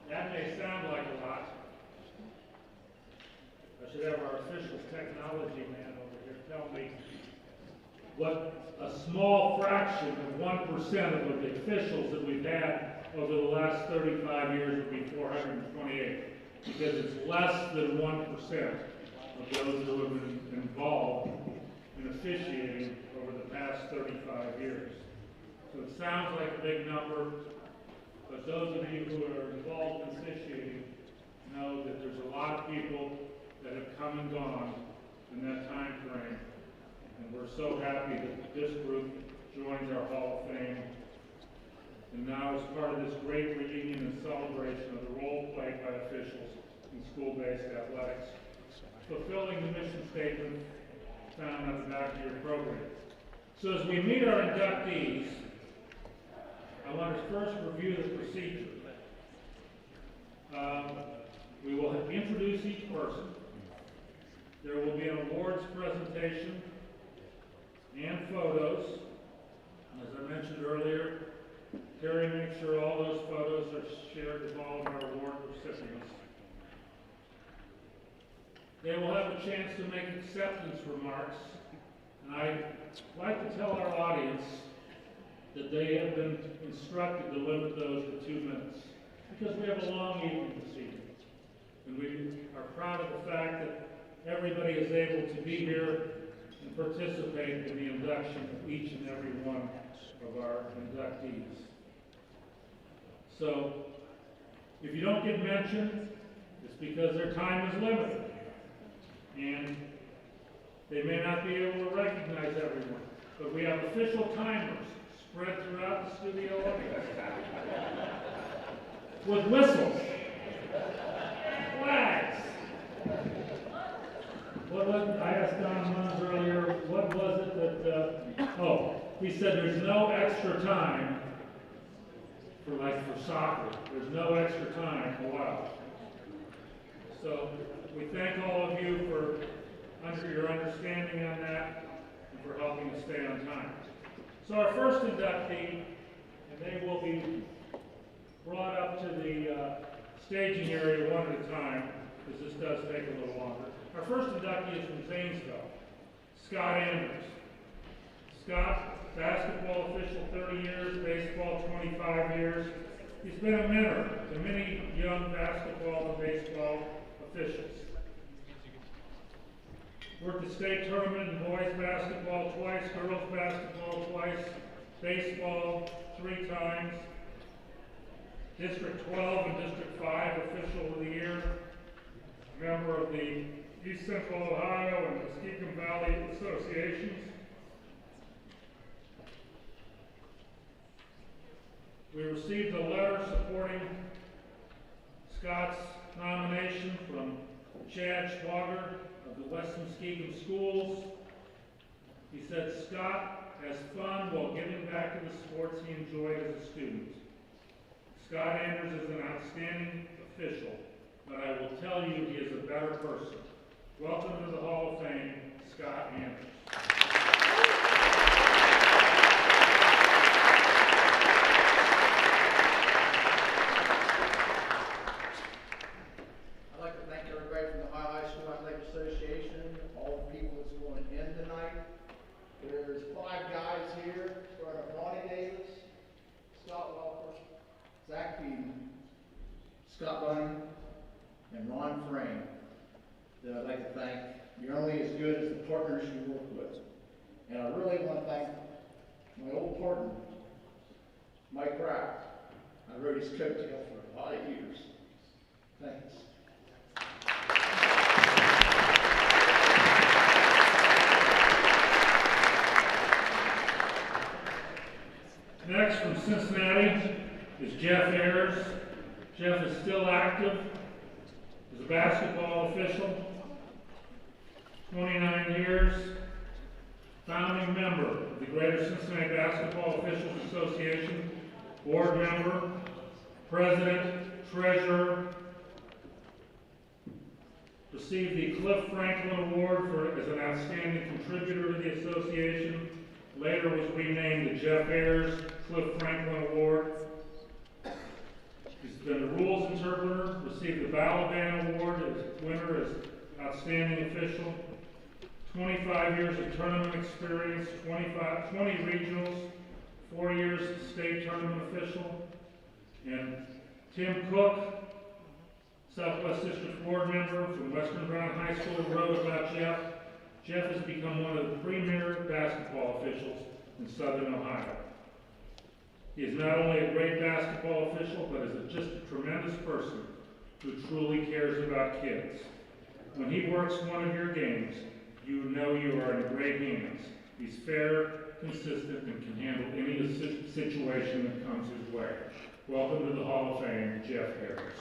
That may sound like a lot. I should have our officials technology man over here tell me what a small fraction of 1% of the officials that we've had over the last 35 years would be 428, because it's less than 1% of those who have been involved in officiating over the past 35 years. So it sounds like a big number, but those of you who are involved in officiating know that there's a lot of people that have come and gone in that time frame, and we're so happy that this group joins our Hall of Fame. And now, as part of this great reunion and celebration of the role played by officials in school-based athletics, fulfilling the mission statement found at the back of your program. So as we meet our inductees, I want to first review the procedure. We will introduce each person. There will be an awards presentation and photos. As I mentioned earlier, Terry makes sure all those photos are shared with all of our award recipients. They will have a chance to make acceptance remarks, and I'd like to tell our audience that they have been instructed to limit those to 2 minutes, because we have a long evening this evening. And we are proud of the fact that everybody is able to be here and participate in the induction of each and every one of our inductees. So, if you don't get mentioned, it's because their time is limited. And they may not be able to recognize everyone. But we have official timers spread throughout the studio audience with whistles, flags. What was, I asked Don Munns earlier, what was it that, he said there's no extra time for soccer. There's no extra time allowed. So we thank all of you for your understanding on that and for helping us stay on time. So our first inductee, and they will be brought up to the staging area one at a time, because this does take a little longer. Our first inductee is from Zanesville, Scott Andrews. Scott, basketball official 30 years, baseball 25 years. He's been a mentor to many young basketball and baseball officials. Worked the state tournament in boys basketball twice, girls basketball twice, baseball 3 times, District 12 and District 5 official of the year, member of the East Central Ohio and Muskegon Valley Associations. We received a letter supporting Scott's nomination from Chad Schwager of the West Muskegon Schools. He said Scott has fun while giving back to the sports he enjoyed as a student. Scott Andrews is an outstanding official, but I will tell you he is a better person. Welcome to the Hall of Fame, Scott Andrews. I'd like to thank everybody from the Ohio High School Athletic Association, all the people that's going in tonight. There's 5 guys here, starting with Ronnie Davis, Scott Welker, Zach Beaton, Scott Bunning, and Ron Frame, that I'd like to thank. You're only as good as the partners you work with. And I really want to thank my old partner, Mike Kraft. I rode his coattail for a lot of years. Thanks. Next from Cincinnati is Jeff Ayers. Jeff is still active as a basketball official, 29 years. founding member of the Greater Cincinnati Basketball Officials Association, board member, president, treasurer, received the Cliff Franklin Award as an outstanding contributor to the association. Later was renamed the Jeff Ayers Cliff Franklin Award. He's been the rules interpreter, received the Balaban Award as winner as outstanding official. 25 years of tournament experience, 20 regionals, 4 years state tournament official. And Tim Cook, Southwest District Board member from Western Brown High School, wrote about Jeff. Jeff has become one of the premier basketball officials in Southern Ohio. He is not only a great basketball official, but is just a tremendous person who truly cares about kids. When he works one of your games, you know you are in great hands. He's fair, consistent, and can handle any situation that comes his way. Welcome to the Hall of Fame, Jeff Harris.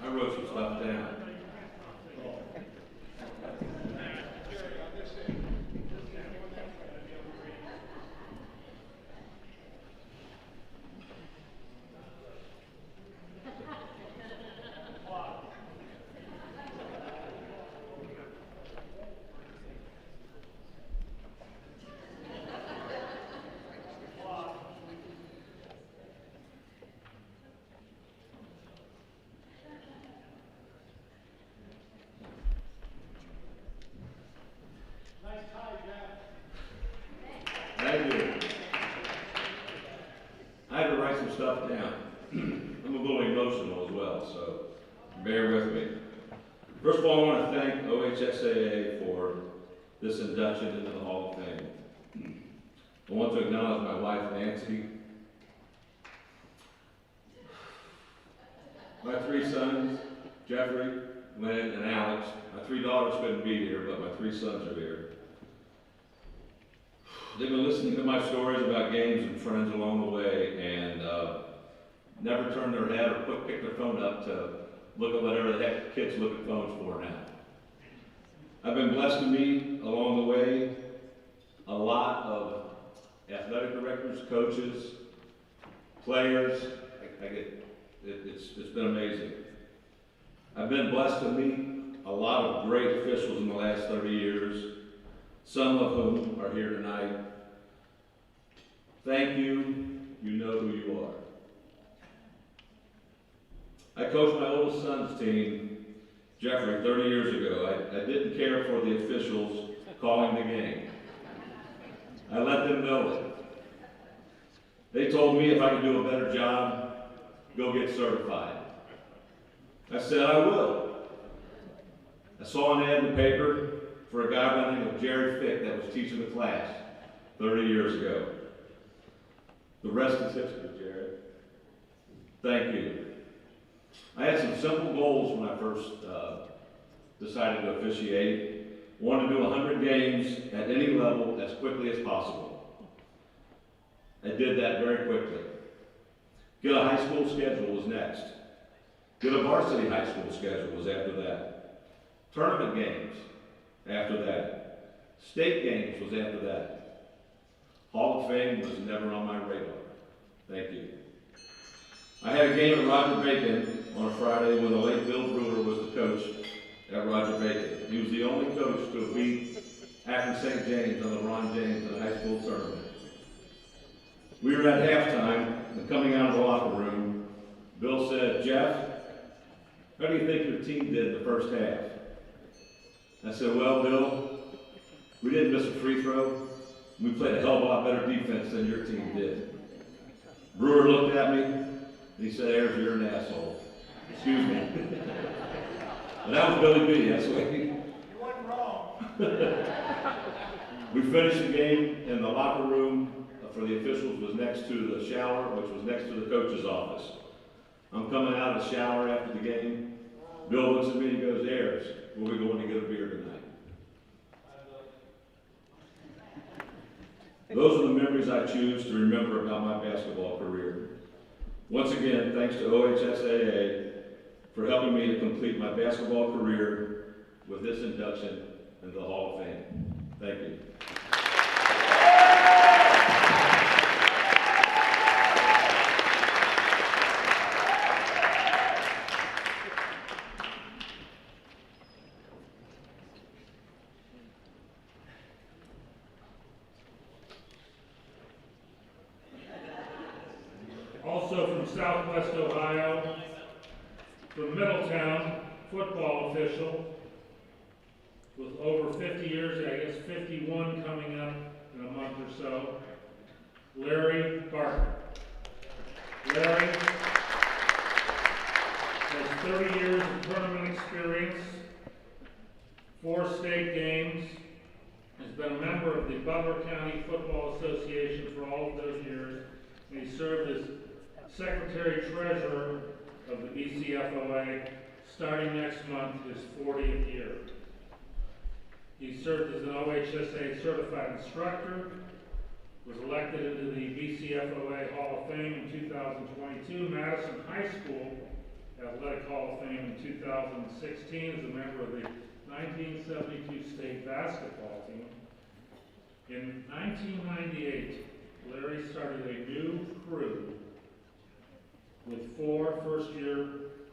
I wrote some stuff down. Thank you. I had to write some stuff down. I'm a little emotional as well, so bear with me. First of all, I want to thank OHSAA for this induction into the Hall of Fame. I want to acknowledge my wife, Nancy, my 3 sons, Jeffrey, Lynn, and Alex. My 3 daughters couldn't be here, but my 3 sons are here. They've been listening to my stories about games and friends along the way, and never turned their head or picked their phone up to look at whatever the heck kids look at phones for now. I've been blessed to meet along the way a lot of athletic directors, coaches, players. It's been amazing. I've been blessed to meet a lot of great officials in the last 30 years, some of whom are here tonight. Thank you. You know who you are. I coached my oldest son's team, Jeffrey, 30 years ago. I didn't care for the officials calling the game. I let them know it. They told me if I could do a better job, go get certified. I said I will. I saw an ad in the paper for a guy by the name of Jerry Fick that was teaching the class 30 years ago. The rest is history, Jared. Thank you. I had some simple goals when I first decided to officiate. Wanted to do 100 games at any level as quickly as possible. I did that very quickly. Get a high school schedule was next. Get a varsity high school schedule was after that. Tournament games after that. State games was after that. Hall of Fame was never on my radar. Thank you. I had a game at Roger Bacon on a Friday when the late Bill Brewer was the coach at Roger Bacon. He was the only coach to beat Akron St. James on the Ron James in the high school tournament. We were at halftime, and coming out of the locker room, Bill said, "Jeff, how do you think your team did the first half?" I said, "Well, Bill, we didn't miss a free throw. We played a hell of a lot better defense than your team did." Brewer looked at me, and he said, "Ayers, you're an asshole." Excuse me. And that was Billy B, that's what he... You wasn't wrong. We finished the game, and the locker room for the officials was next to the shower, which was next to the coach's office. I'm coming out of the shower after the game. Bill looks at me and goes, "Ayers, where we going to get a beer tonight?" Those are the memories I choose to remember about my basketball career. Once again, thanks to OHSAA for helping me to complete my basketball career with this induction into the Hall of Fame. Thank you. Also from Southwest Ohio, from Middletown, football official with over 50 years, I guess 51 coming up in a month or so, Larry Barker. Larry has 30 years of tournament experience, 4 state games, has been a member of the Butler County Football Association for all of those years, and he served as Secretary-Treasurer of the BCFOA starting next month, his 40th year. He served as an OHSAA certified instructor, was elected into the BCFOA Hall of Fame in 2022, Madison High School Athletic Hall of Fame in 2016 as a member of the 1972 state basketball team. In 1998, Larry started a new crew with 4 first-year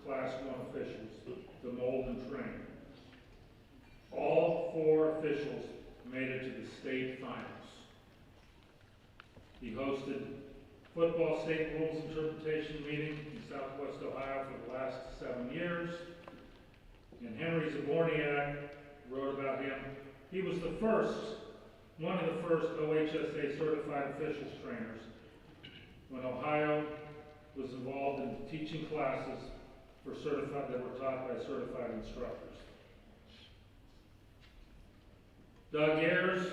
Class 1 officials to mold and train. All 4 officials made it to the state finals. He hosted football state rules interpretation meeting in Southwest Ohio for the last 7 years. And Henry Zaborniak wrote about him. He was the first, one of the first OHSAA certified officials trainers when Ohio was involved in teaching classes for certified that were taught by certified instructors. Doug Ayers,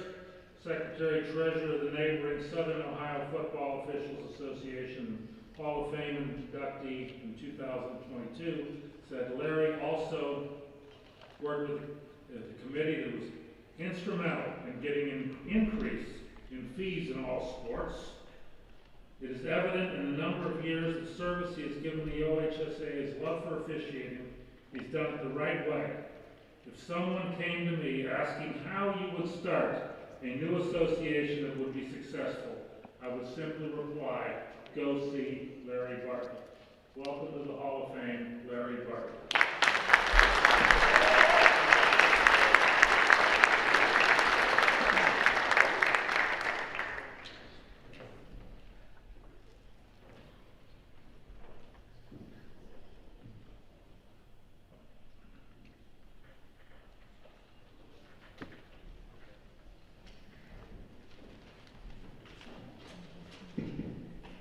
Secretary-Treasurer of the neighboring Southern Ohio Football Officials Association, Hall of Fame inductee in 2022, said Larry also worked with the committee that was instrumental in getting an increase in fees in all sports. It is evident in the number of years of service he has given the OHSAA his love for officiating. He's done it the right way. If someone came to me asking how you would start a new association that would be successful, I would simply reply, go see Larry Barker. Welcome to the Hall of Fame, Larry Barker.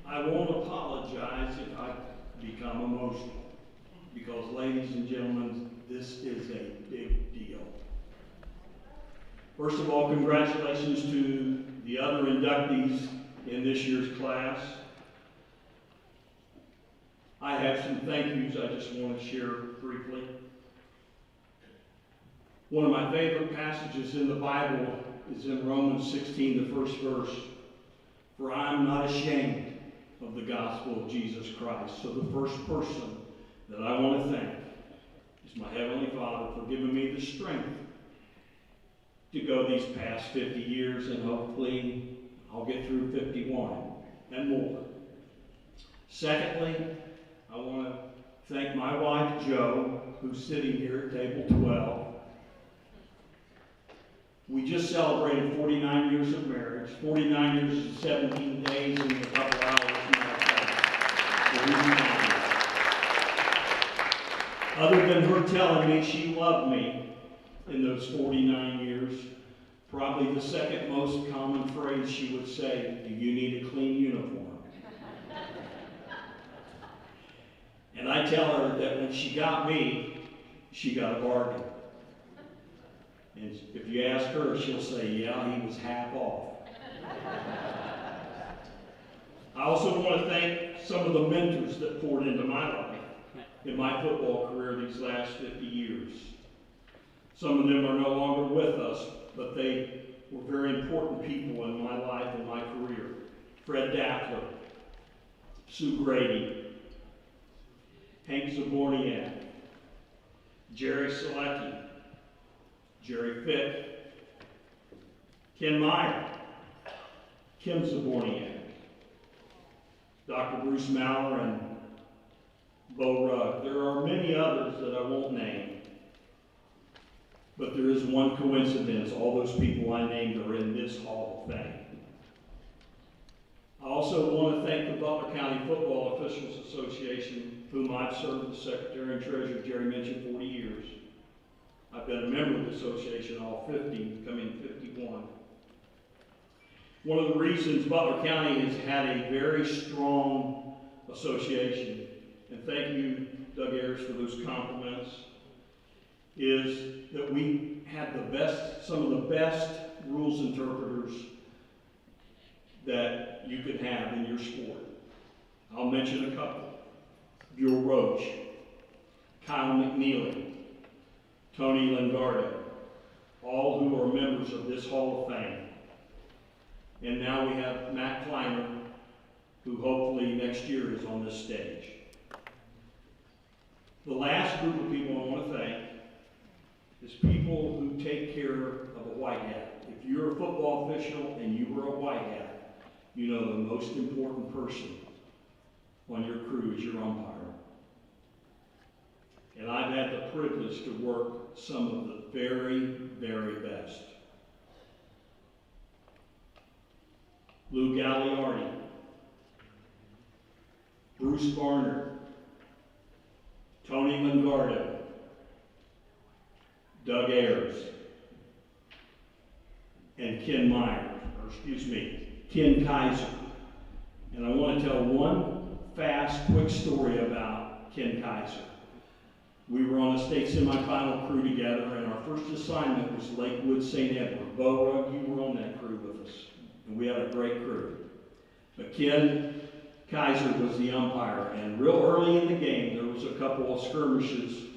I won't apologize if I become emotional, because ladies and gentlemen, this is a big deal. First of all, congratulations to the other inductees in this year's class. I have some thank yous I just want to share briefly. One of my favorite passages in the Bible is in Romans 16, the first verse. For I am not ashamed of the gospel of Jesus Christ. So the first person that I want to thank is my Heavenly Father for giving me the strength to go these past 50 years, and hopefully I'll get through 51 and more. Secondly, I want to thank my wife, Jo, who's sitting here at table 12. We just celebrated 49 years of marriage, 49 years and 17 days and a couple hours. Other than her telling me she loved me in those 49 years, probably the second most common phrase she would say, do you need a clean uniform? And I tell her that when she got me, she got a bargain. And if you ask her, she'll say, yeah, he was half off. I also want to thank some of the mentors that poured into my life in my football career these last 50 years. Some of them are no longer with us, but they were very important people in my life and my career. Fred Dackler, Sue Grady, Hank Zaborniak, Jerry Selecki, Jerry Fick, Ken Meyer, Kim Zaborniak, Dr. Bruce Maurer, and Bo Rugg. There are many others that I won't name, but there is one coincidence. All those people I named are in this Hall of Fame. I also want to thank the Butler County Football Officials Association, whom I've served as Secretary and Treasurer, Jerry mentioned, 40 years. I've been a member of the association all 50, becoming 51. One of the reasons Butler County has had a very strong association, and thank you, Doug Ayers, for those compliments, is that we had some of the best rules interpreters that you could have in your sport. I'll mention a couple. Buell Roach, Kyle McNeely, Tony Lingardo, all who are members of this Hall of Fame. And now we have Matt Kleiner, who hopefully next year is on this stage. The last group of people I want to thank is people who take care of a white hat. If you're a football official and you were a white hat, you know the most important person on your crew is your umpire. And I've had the privilege to work some of the very, very best. Lou Gagliardi, Bruce Barnard, Tony Lingardo, Doug Ayers, and Ken Kaiser. And I want to tell one fast, quick story about Ken Kaiser. We were on a state semifinal crew together, and our first assignment was Lakewood St. Edward. Bo Rugg, you were on that crew with us, and we had a great crew. But Ken Kaiser was the umpire, and real early in the game, there was a couple of skirmishes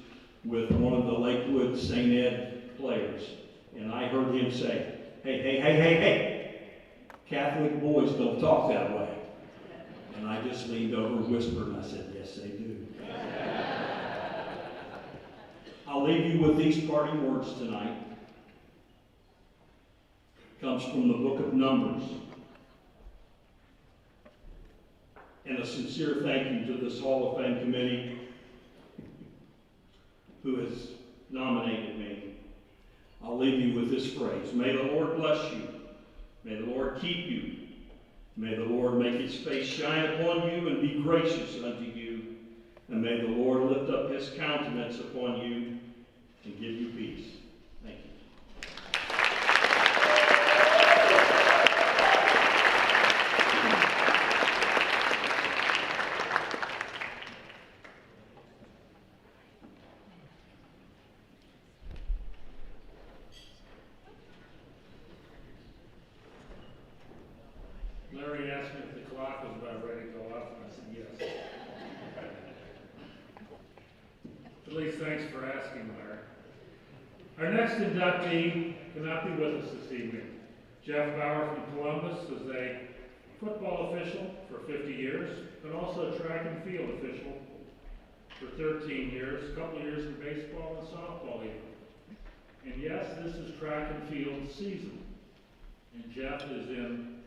with one of the Lakewood St. Ed players, and I heard him say, hey, Catholic boys don't talk that way. And I just leaned over and whispered, and I said, yes, they do. I'll leave you with these parting words tonight. It comes from the book of Numbers. And a sincere thank you to this Hall of Fame committee who has nominated me. I'll leave you with this phrase. May the Lord bless you. May the Lord keep you. May the Lord make his face shine upon you and be gracious unto you. And may the Lord lift up his countenance upon you and give you peace. Thank you. Larry asked me if the clock was about ready to go off, and I said yes. At least thanks for asking, Larry. Our next inductee cannot be with us this evening. Jeff Bauer from Columbus is a football official for 50 years, but also a track and field official for 13 years, a couple of years in baseball and softball even. And yes, this is track and field season. And Jeff is in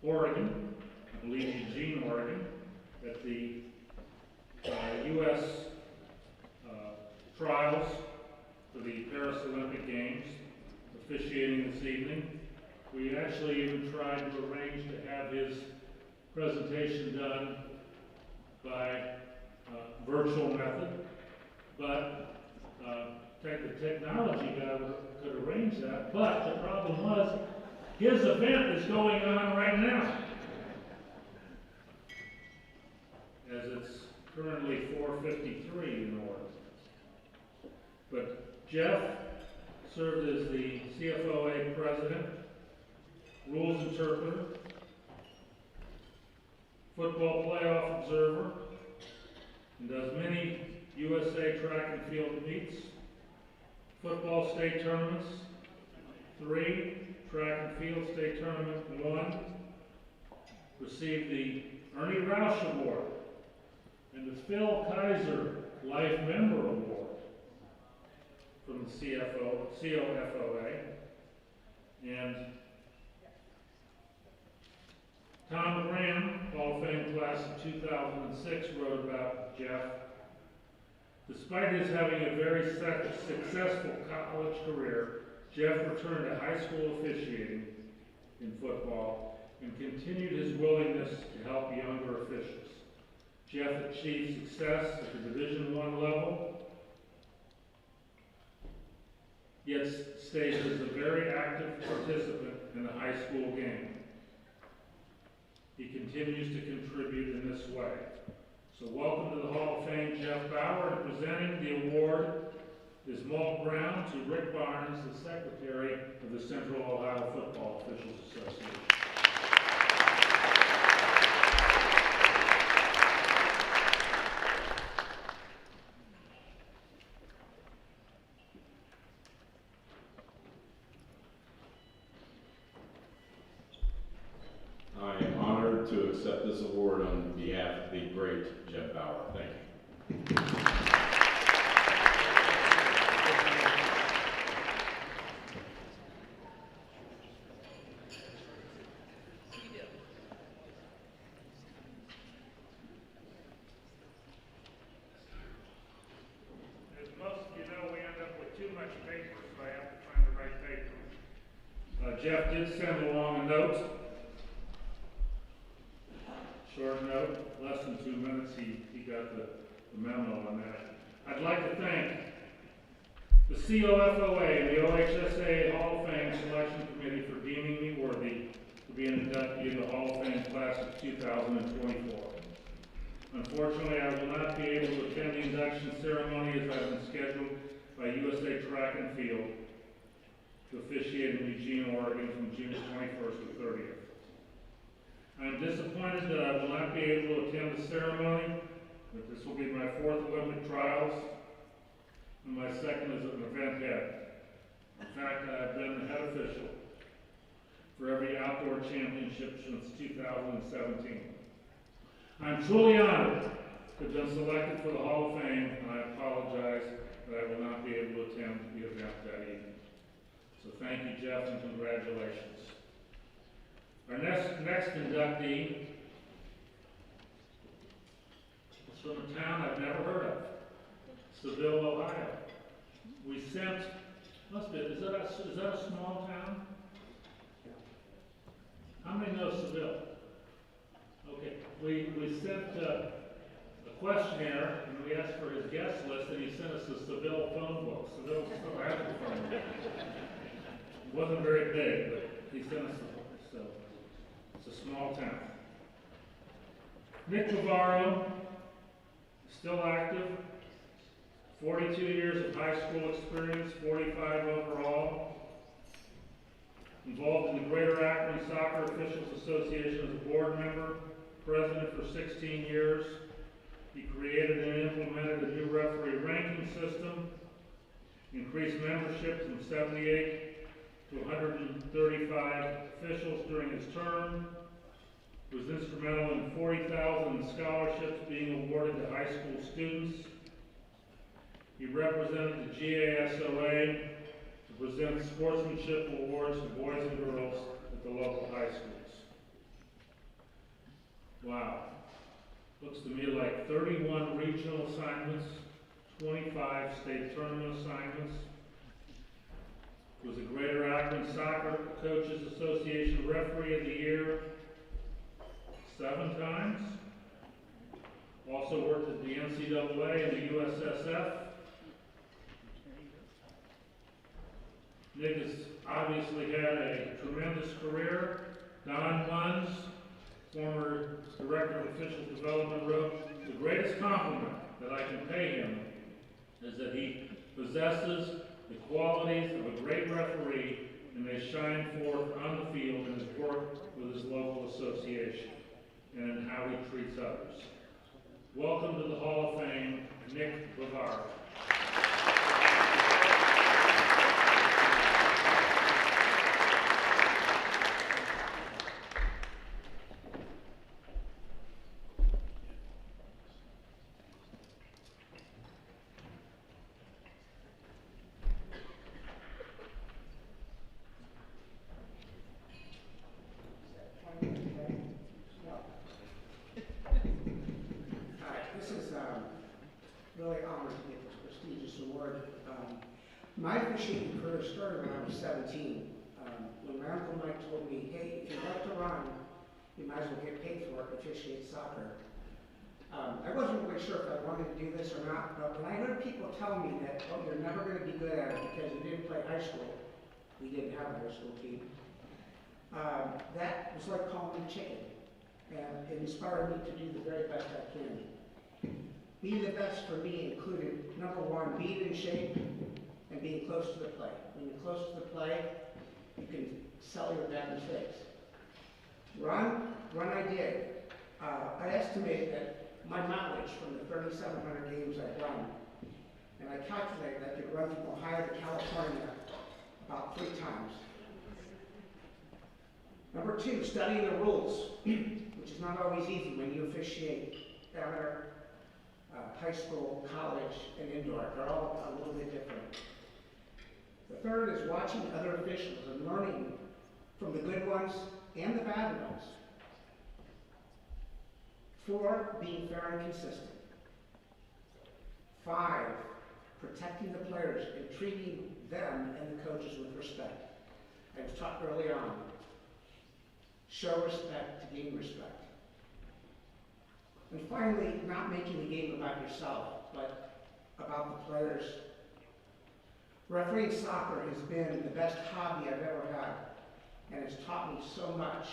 Oregon, I believe Eugene, Oregon, at the U.S. Trials for the Paris Olympic Games, officiating this evening. We actually even tried to arrange to have his presentation done by virtual method, but the technology guy could arrange that, but the problem was his event is going on right now, as it's currently 4:53 in Oregon. But Jeff served as the CFOA president, rules interpreter, football playoff observer, and does many USA track and field meets, football state tournaments, 3, track and field state tournament 1, received the Ernie Roush Award and the Phil Kaiser Life Member Award from the COFOA. And Tom Graham, Hall of Fame class of 2006, wrote about Jeff. Despite his having a very successful college career, Jeff returned to high school officiating in football and continued his willingness to help younger officials. Jeff achieved success at the Division I level, yet stays as a very active participant in the high school game. He continues to contribute in this way. So welcome to the Hall of Fame, Jeff Bauer, and presenting the award is Maul Brown to Rick Barnes, the Secretary of the Central Ohio Football Officials Association. I am honored to accept this award on behalf of the great Jeff Bauer. Thank you. As most of you know, we end up with too much paper, so I have to find the right paper. Jeff did send along a note. Short note, less than 2 minutes, he got the memo on that. I'd like to thank the COFOA and the OHSAA Hall of Fame Selection Committee for deeming me worthy to be an inductee in the Hall of Fame class of 2024. Unfortunately, I will not be able to attend the induction ceremony as I've been scheduled by USA Track and Field to officiate in Eugene, Oregon from June 21st to 30th. I am disappointed that I will not be able to attend the ceremony, but this will be my 4th Olympic trials, and my 2nd as an event head. In fact, I have been the head official for every outdoor championship since 2017. I am truly honored to have been selected for the Hall of Fame, and I apologize that I will not be able to attend the event that evening. So thank you, Jeff, and congratulations. Our next inductee is from a town I've never heard of, Seville, Ohio. We sent, is that a small town? How many know Seville? Okay, we sent a questionnaire and we asked for his guest list, and he sent us a Seville phone book. Seville still has a phone book. It wasn't very big, but he sent us the book, so it's a small town. Nick Navarro, still active, 42 years of high school experience, 45 overall. Involved in the Greater Akron Soccer Officials Association as a board member, president for 16 years. He created and implemented a new referee ranking system, increased membership from 78 to 135 officials during his term, was instrumental in 40,000 scholarships being awarded to high school students. He represented the GASOA to present sportsmanship awards to boys and girls at the local high schools. Wow. Looks to me like 31 regional assignments, 25 state tournament assignments. Was a Greater Akron Soccer Coaches Association Referee of the Year 7 times. Also worked at the NCAA and the USSF. Nick has obviously had a tremendous career. Don Munns, former Director of Official Development, wrote, "The greatest compliment that I can pay him is that he possesses the qualities of a great referee, and they shine forth on the field in his work with his local association and in how he treats others." Welcome to the Hall of Fame, Nick Navarro. board. My officiating career started when I was 17. When my Uncle Mike told me, hey, if you like to run, you might as well get paid for it, officiate soccer. I wasn't really sure if I wanted to do this or not, but when I heard people tell me that, oh, you're never going to be good at it because you didn't play high school, we didn't have a high school team, that was like calling me chicken. And it inspired me to do the very best I can. Being the best for me included, number one, being in shape and being close to the play. When you're close to the play, you can sell your bad mistakes. Run I did. I estimate that my mileage from the 3,700 games I've run, and I calculated I could run from Ohio to California about 3 times. Number two, studying the rules, which is not always easy when you officiate amateur, high school, college, and indoor. They're all a little bit different. The third is watching other officials and learning from the good ones and the bad ones. 4, being fair and consistent. 5, protecting the players and treating them and the coaches with respect. I was taught early on, show respect to gain respect. And finally, not making the game about yourself, but about the players. Refereeing soccer has been the best hobby I've ever had, and has taught me so much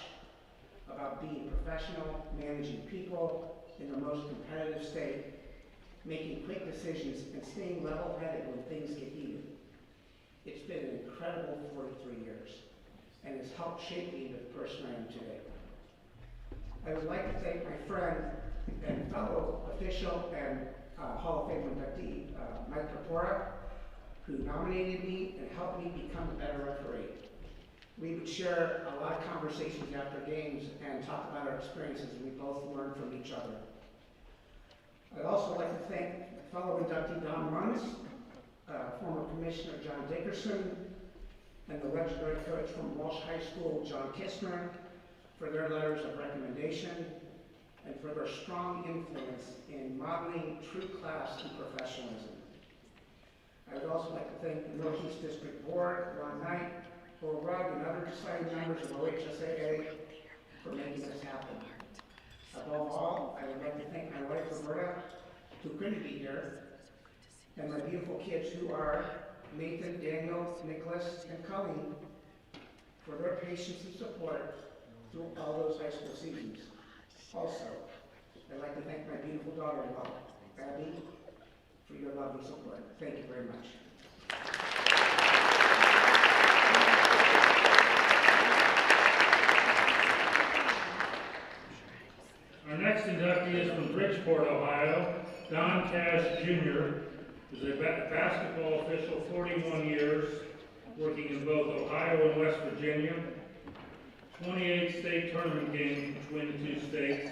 about being professional, managing people in the most competitive state, making quick decisions, and staying level-headed when things get heated. It's been an incredible 43 years, and has helped shape me into the person I am today. I would like to thank my friend and fellow official and Hall of Fame inductee, Mike Rapora, who nominated me and helped me become a better referee. We would share a lot of conversations after games and talk about our experiences, and we both learned from each other. I'd also like to thank fellow inductee Don Runs, former Commissioner John Dickerson, and the legendary coach from Walsh High School, John Kistner, for their letters of recommendation and for their strong influence in modeling true class and professionalism. I would also like to thank the Northeast District Board, Ron Knight, Bull Rugg, and other deciding members of OHSAA for making this happen. Above all, I would like to thank my wife, Roberta, who couldn't be here, and my beautiful kids who are Nathan, Daniel, Nicholas, and Colleen, for their patience and support through all those high school seasons. Also, I'd like to thank my beautiful daughter-in-law, Abby, for your love and support. Thank you very much. Our next inductee is from Bridgeport, Ohio. Don Cash Jr. is a basketball official, 41 years, working in both Ohio and West Virginia. 28 state tournament games between the 2 states.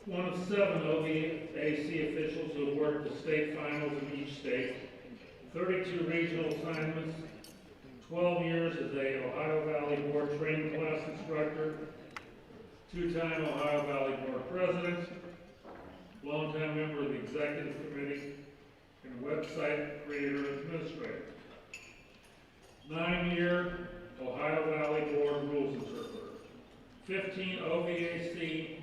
One of 7 OVAC officials who have worked the state finals in each state. 32 regional assignments. 12 years as a Ohio Valley Board training class instructor. 2-time Ohio Valley Board president. Longtime member of the executive committee and website creator and administrator. 9-year Ohio Valley Board rules interpreter. 15 OVAC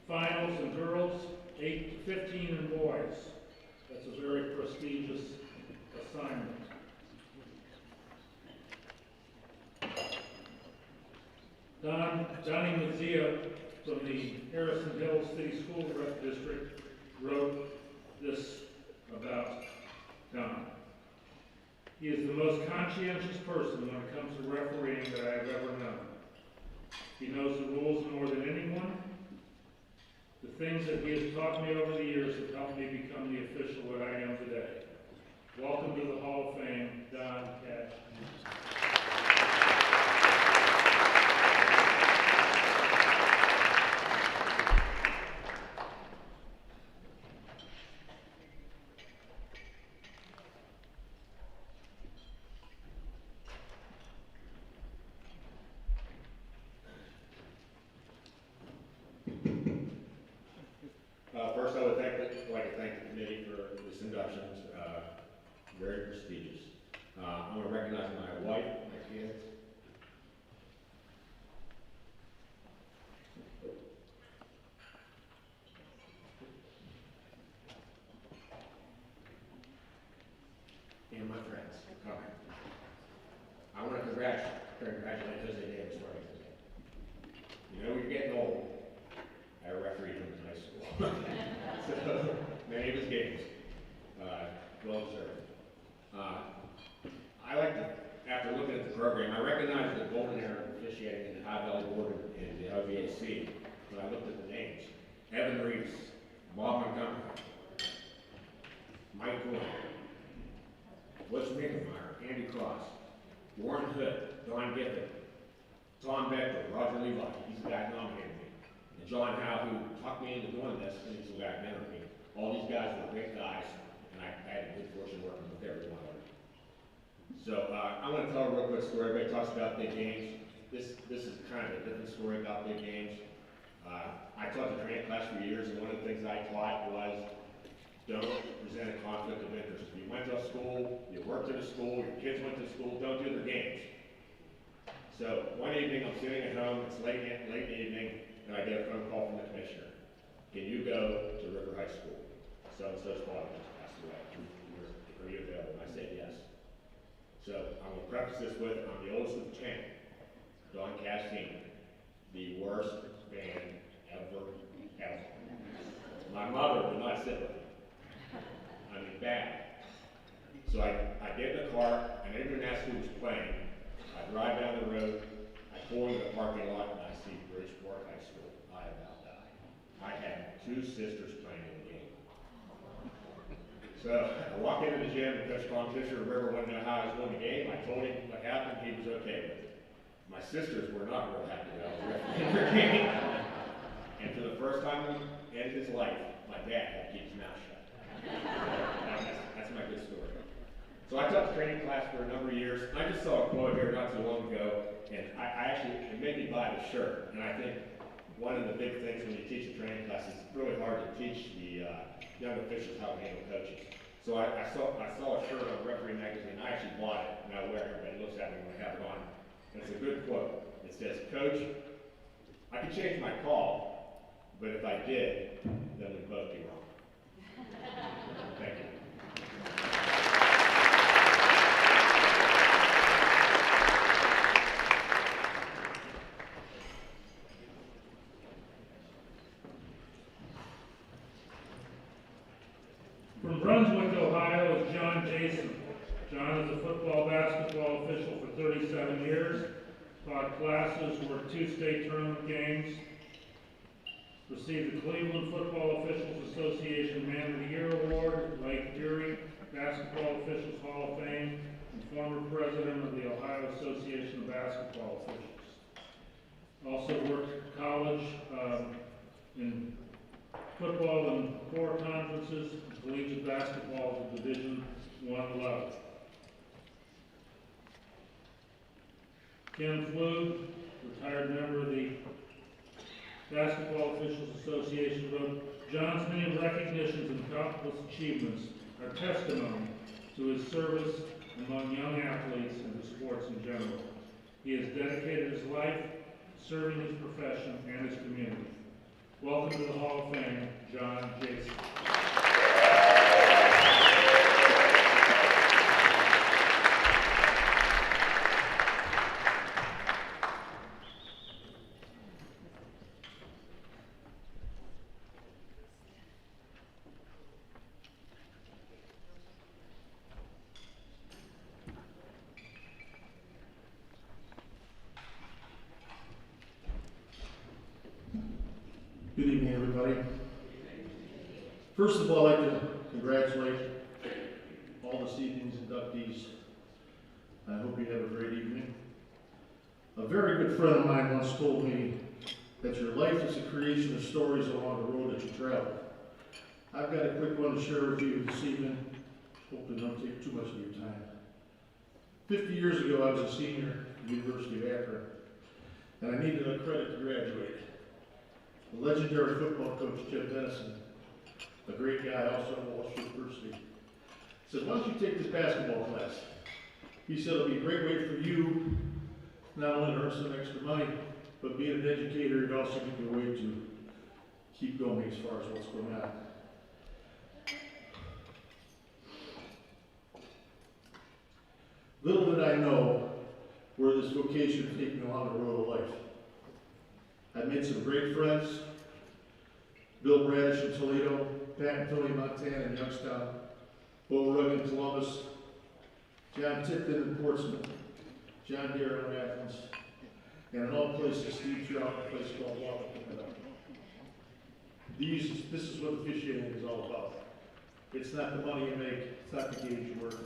finals in girls, 8 to 15 in boys. That's a very prestigious assignment. Donnie Mazzia from the Harrison Hills City School District wrote this about Don. He is the most conscientious person when it comes to refereeing that I have ever known. He knows the rules more than anyone. The things that he has taught me over the years have helped me become the official that I am today. Welcome to the Hall of Fame, Don Cash. First, I would like to thank the committee for this induction. very prestigious. I want to recognize my wife, my kids. And my friends. Come on. I want to congratulate Jose Davis for today. You know, you're getting old. I refereed him in high school. So, many of his games. Well deserved. I like to, after looking at the program, I recognize the golden era of officiating in the High Valley Board and the OHSAA when I looked at the names. Evan Reeves, Bob Montgomery, Mike Gordon, Butch Minkelmeyer, Andy Cross, Warren Hood, Don Giffen, Tom Becker, Roger Levi, he's the guy who nominated me, and John Howe, who talked me into doing this, and he's the guy who mentored me. All these guys were great guys, and I had the good fortune working with every one of them. So I want to tell a real quick story. Everybody talks about big games. This is kind of a different story about big games. I taught the training class for years, and one of the things I taught was don't present a conflict of interest. If you went to a school, you worked at a school, your kids went to school, don't do their games. So one evening I'm sitting at home, it's late evening, and I get a phone call from the commissioner. Can you go to River High School? So-and-so's father just passed away. Are you available? And I said yes. So I'm going to preface this with, I'm the oldest of the 10. Don Castine, the worst band ever. My mother would not sit with me. I mean, bad. So I get in the car, and I didn't ask who was playing. I drive down the road, I pull into the parking lot, and I see Bridgeport High School. I about died. I had two sisters playing in the game. So I walk into the gym, and Coach Fisher River wanted to know how I was doing the game. I told him what happened, he was okay with it. My sisters were not real happy that I was refereeing their game. And for the first time in his life, my dad had to keep his mouth shut. That's my good story. So I taught the training class for a number of years. I just saw a quote here not so long ago, and it made me buy the shirt. And I think one of the big things when you teach a training class is it's really hard to teach the young officials how to handle coaches. So I saw a shirt on Referee Magazine. I actually bought it, and I wear it. Everybody looks at me when I have it on. And it's a good quote. It says, "Coach, I could change my call, but if I did, then we'd both be wrong." Thank you. From Brunswick, Ohio is John Jason. John is a football basketball official for 37 years, taught classes, worked 2 state tournament games, received the Cleveland Football Officials Association Man of the Year Award, Lake Erie Basketball Officials Hall of Fame, and former president of the Ohio Association of Basketball Officials. Also worked at college in football and core conferences, collegiate basketball at Division I level. Ken Flug, retired member of the Basketball Officials Association, wrote, "John's many recognitions and countless achievements are testimony to his service among young athletes and to sports in general. He has dedicated his life to serving his profession and his community. Welcome to the Hall of Fame, John Jason." Good evening, everybody. First of all, I'd like to congratulate all this evening's inductees. I hope you have a great evening. A very good friend of mine once told me that your life is a creation of stories along the road that you travel. I've got a quick one to share with you this evening. Hopefully don't take too much of your time. 50 years ago, I was a senior at the University of Akron, and I needed a credit to graduate. The legendary football coach, Jim Dennison, a great guy also at Walsh University, said, why don't you take this basketball class? He said, it'll be a great way for you, not only to earn some extra money, but being an educator, it also gives you a way to keep going as far as what's going on. Little did I know where this vocation would take me along the road of life. I've made some great friends. Bill Bradish in Toledo, Pat and Tony Montana in Youngstown, Bo Rugg in Columbus, John Tipton in Portsmouth, John Deere in Athens, and in all places, Steve Trout in a place called Washington. This is what officiating is all about. It's not the money you make, it's not the gauge you work,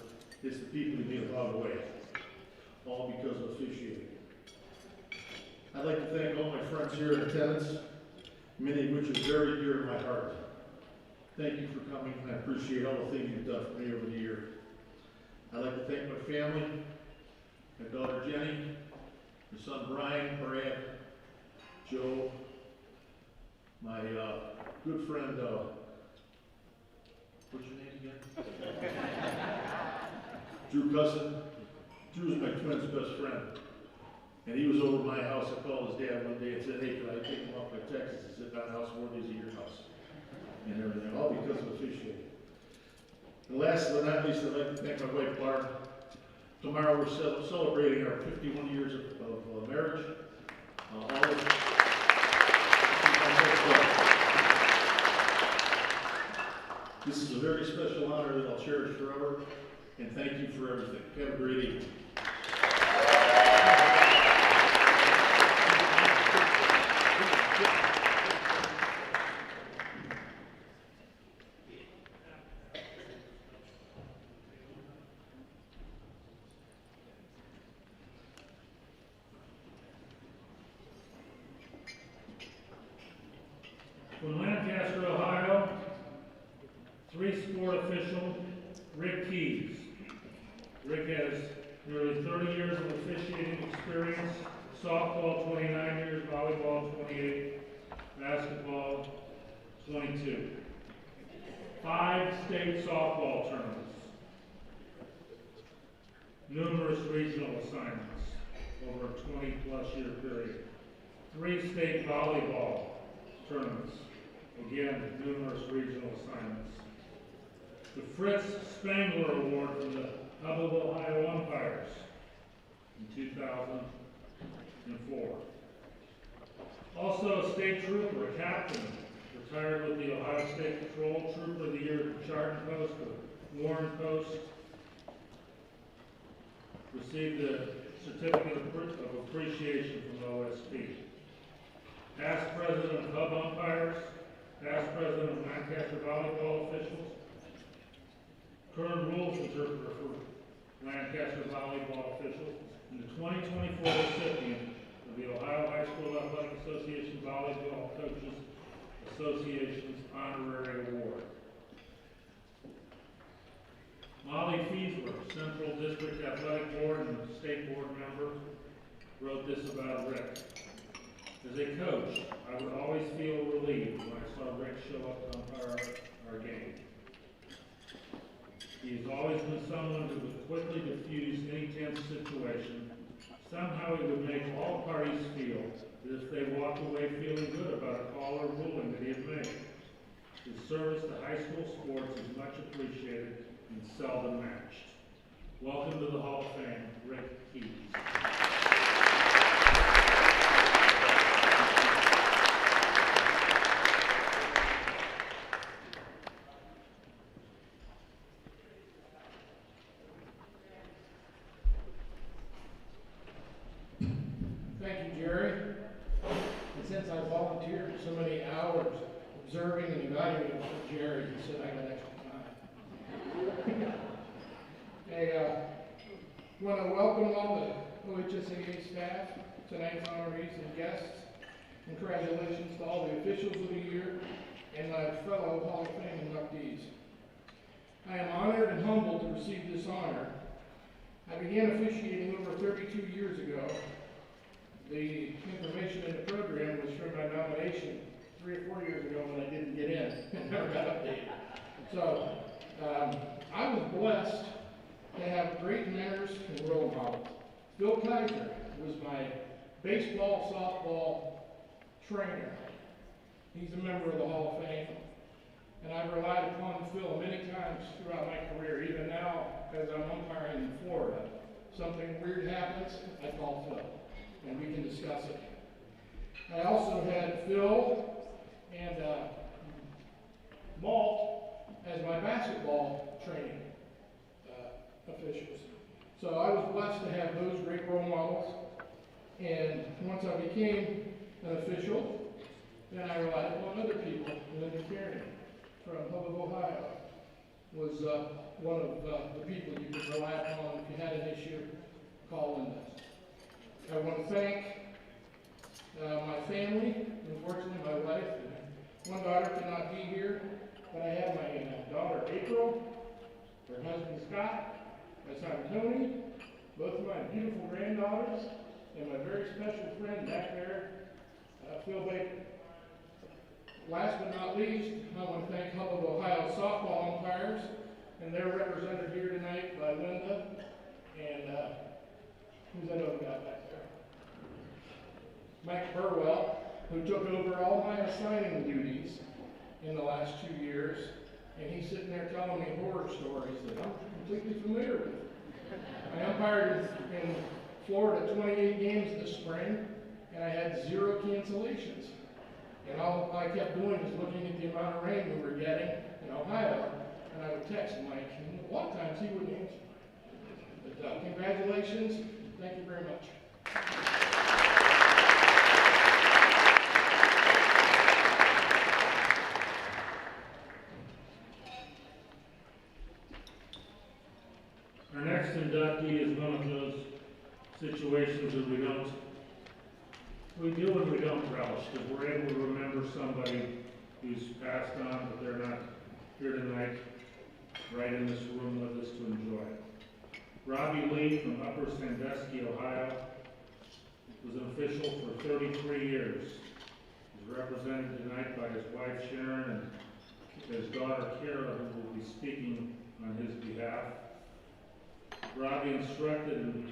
it's the people you meet along the way, all because of officiating. I'd like to thank all my friends here in attendance, many of which are very dear to my heart. Thank you for coming, and I appreciate all the things you've done for me over the year. I'd like to thank my family, my daughter Jenny, my son Brian, Brad, Joe, my good friend, what's your name again? Drew Cusson. Drew's my twin's best friend. And he was over at my house. I called his dad one day and said, hey, can I take him off my Texas and sit down house 4 days at your house? And everything, all because of officiating. And last but not least, I'd like to thank my wife, Barb. Tomorrow we're celebrating our 51 years of marriage. This is a very special honor that I'll cherish forever, and thank you for everything. Have a great evening. From Lancaster, Ohio, three-sport official, Rick Keys. Rick has nearly 30 years of officiating experience, softball 29 years, volleyball 28, basketball 22. 5 state softball tournaments, numerous regional assignments over a 20-plus year period, 3 state volleyball tournaments, again, numerous regional assignments. The Fritz Spangler Award from the Hub of Ohio Umpires in 2004. Also a state trooper, a captain, retired with the Ohio State Patrol, Trooper of the Year from Chariton Post, Warren Post, received a certificate of appreciation from OSP. Past president of Hub Umpires, past president of Lancaster Volleyball Officials, current rules interpreter for Lancaster Volleyball Officials, and the 2024 recipient of the Ohio High School Athletic Association Volleyball Coaches Association's Honorary Award. Molly Fiesler, Central District Athletic Board and State Board member, wrote this about Rick. As a coach, I would always feel relieved when I saw Rick show up to umpire our game. He has always been someone who would quickly diffuse any tense situation. Somehow he would make all parties feel as if they walked away feeling good about a call or ruling that he had made. His service to high school sports is much appreciated and seldom matched. Welcome to the Hall of Fame, Rick Keys. Thank you, Jerry. And since I volunteered so many hours observing and evaluating for Jerry, he said I got extra time. Hey, I want to welcome all the OHSAA staff, tonight's honorees and guests. And congratulations to all the officials of the year and my fellow Hall of Fame inductees. I am honored and humbled to receive this honor. I began officiating over 32 years ago. The information in the program was from my nomination 3 or 4 years ago when I didn't get in and never got updated. So, I was blessed to have great mentors and role models. Phil Kaiser was my baseball, softball trainer. He's a member of the Hall of Fame. And I've relied upon Phil many times throughout my career, even now as I'm umpiring in Florida. Something weird happens, I call Phil, and we can discuss it. I also had Phil and Malt as my basketball training officials. So I was blessed to have those great role models. And once I became an official, then I relied upon other people. Linda Kearney from Hub of Ohio was one of the people you could rely upon if you had an issue. Call Linda. I want to thank my family, unfortunately my wife, and one daughter could not be here, but I have my daughter April, her husband Scott, my son Tony, both of my beautiful granddaughters, and my very special friend back there, Phil Baker. Last but not least, I want to thank Hub of Ohio softball umpires, and they're represented here tonight by Linda and who's that other guy back there? Mike Burwell, who took over all my assigning duties in the last 2 years, and he's sitting there telling me horror stories that I'm completely familiar with. I umpired in Florida 28 games this spring, and I had 0 cancellations. And all I kept doing was looking at the amount of rain we were getting in Ohio, and I would text Mike, and a lot of times he wouldn't answer. But congratulations, thank you very much. Our next inductee is one of those situations that we do and we don't relish, because we're able to remember somebody who's passed on, but they're not here tonight, right in this room with us to enjoy. Robbie Lee from Upper Sandusky, Ohio, was an official for 33 years. He's represented tonight by his wife Sharon and his daughter Kara, who will be speaking on his behalf. Robbie instructed and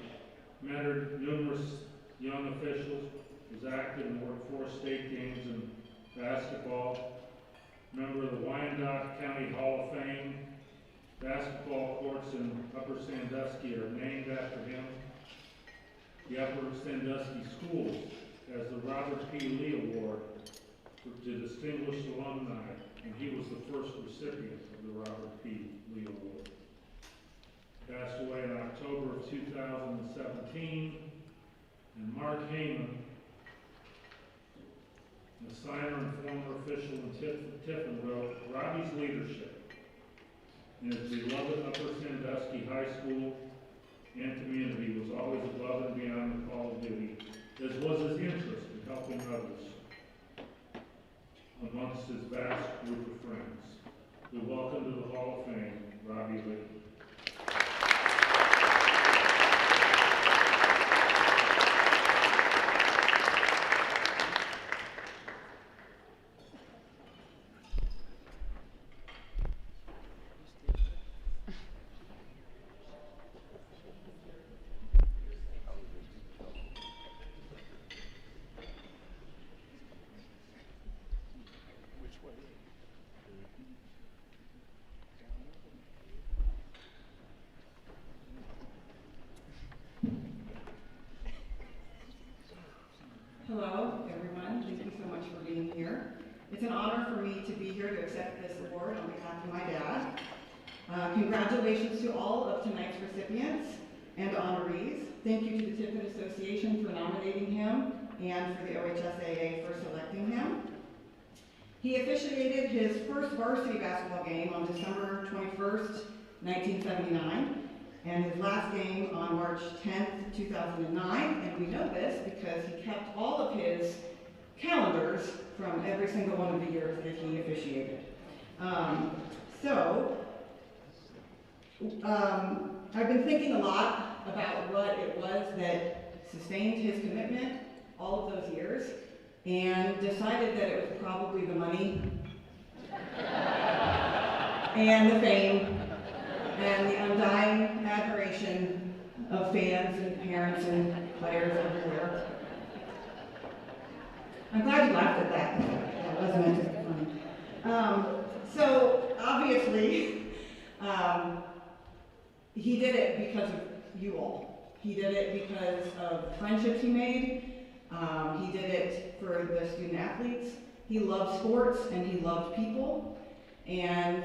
mentored numerous young officials, was active and worked 4 state games in basketball, member of the Wyandotte County Hall of Fame. Basketball courts in Upper Sandusky are named after him. The Upper Sandusky Schools has the Robert P. Lee Award to distinguished alumni, and he was the first recipient of the Robert P. Lee Award. Passed away in October of 2017, and Mark Heyman, the signer and former official in Tiffin, wrote, Robbie's leadership in his beloved Upper Sandusky High School and community was always above and beyond the call of duty, as was his interest in helping others amongst his vast group of friends. We welcome to the Hall of Fame, Robbie Lee. Hello, everyone. Thank you so much for being here. It's an honor for me to be here to accept this award on behalf of my dad. Congratulations to all of tonight's recipients and honorees. Thank you to the Tiffin Association for nominating him and for the OHSAA for selecting him. He officiated his first varsity basketball game on December 21st, 1979. And his last game on March 10th, 2009, and we know this because he kept all of his calendars from every single one of the years that he officiated. I've been thinking a lot about what it was that sustained his commitment all of those years, and decided that it was probably the money and the fame and the undying admiration of fans and parents and players everywhere. I'm glad you laughed at that. That wasn't meant to be funny. So obviously, he did it because of you all. He did it because of friendships he made. He did it for the student athletes. He loved sports and he loved people. And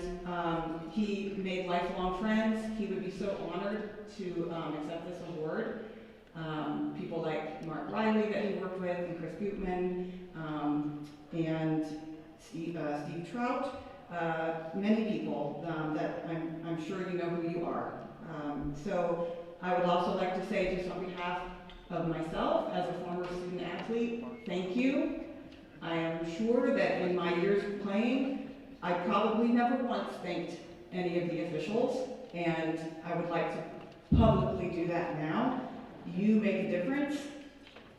he made lifelong friends. He would be so honored to accept this award. People like Mark Riley that he worked with, and Chris Gutman, and Steve Trout. Many people that I'm sure you know who you are. So I would also like to say, just on behalf of myself as a former student athlete, thank you. I am sure that in my years of playing, I probably never once thanked any of the officials, and I would like to publicly do that now. You make a difference,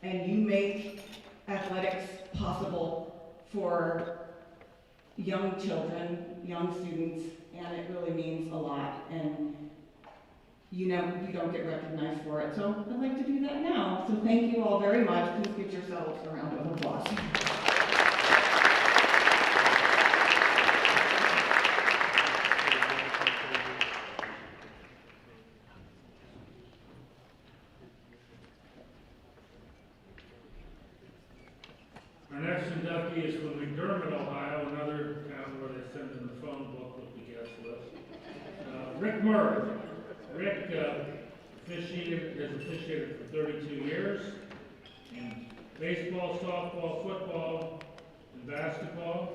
and you make athletics possible for young children, young students, and it really means a lot. And you know, you don't get recognized for it, so I'd like to do that now. So thank you all very much. Please give yourselves a round of applause. Our next inductee is from McDermott, Ohio, another town where they send in the phone book with the guest list. Rick Murray. Rick has officiated for 32 years in baseball, softball, football, and basketball.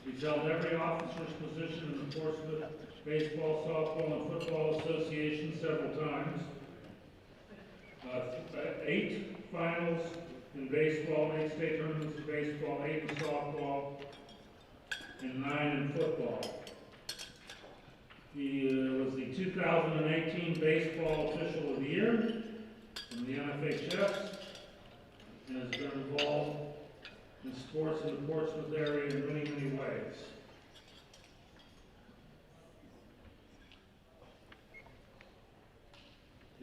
He's held every officer's position in the Portsmouth Baseball, Softball, and Football Association several times. 8 finals in baseball, 8 state tournaments in baseball, 8 in softball, and 9 in football. He was the 2018 Baseball Official of the Year from the NFHS and has been involved in sports in the Portsmouth area in many, many ways.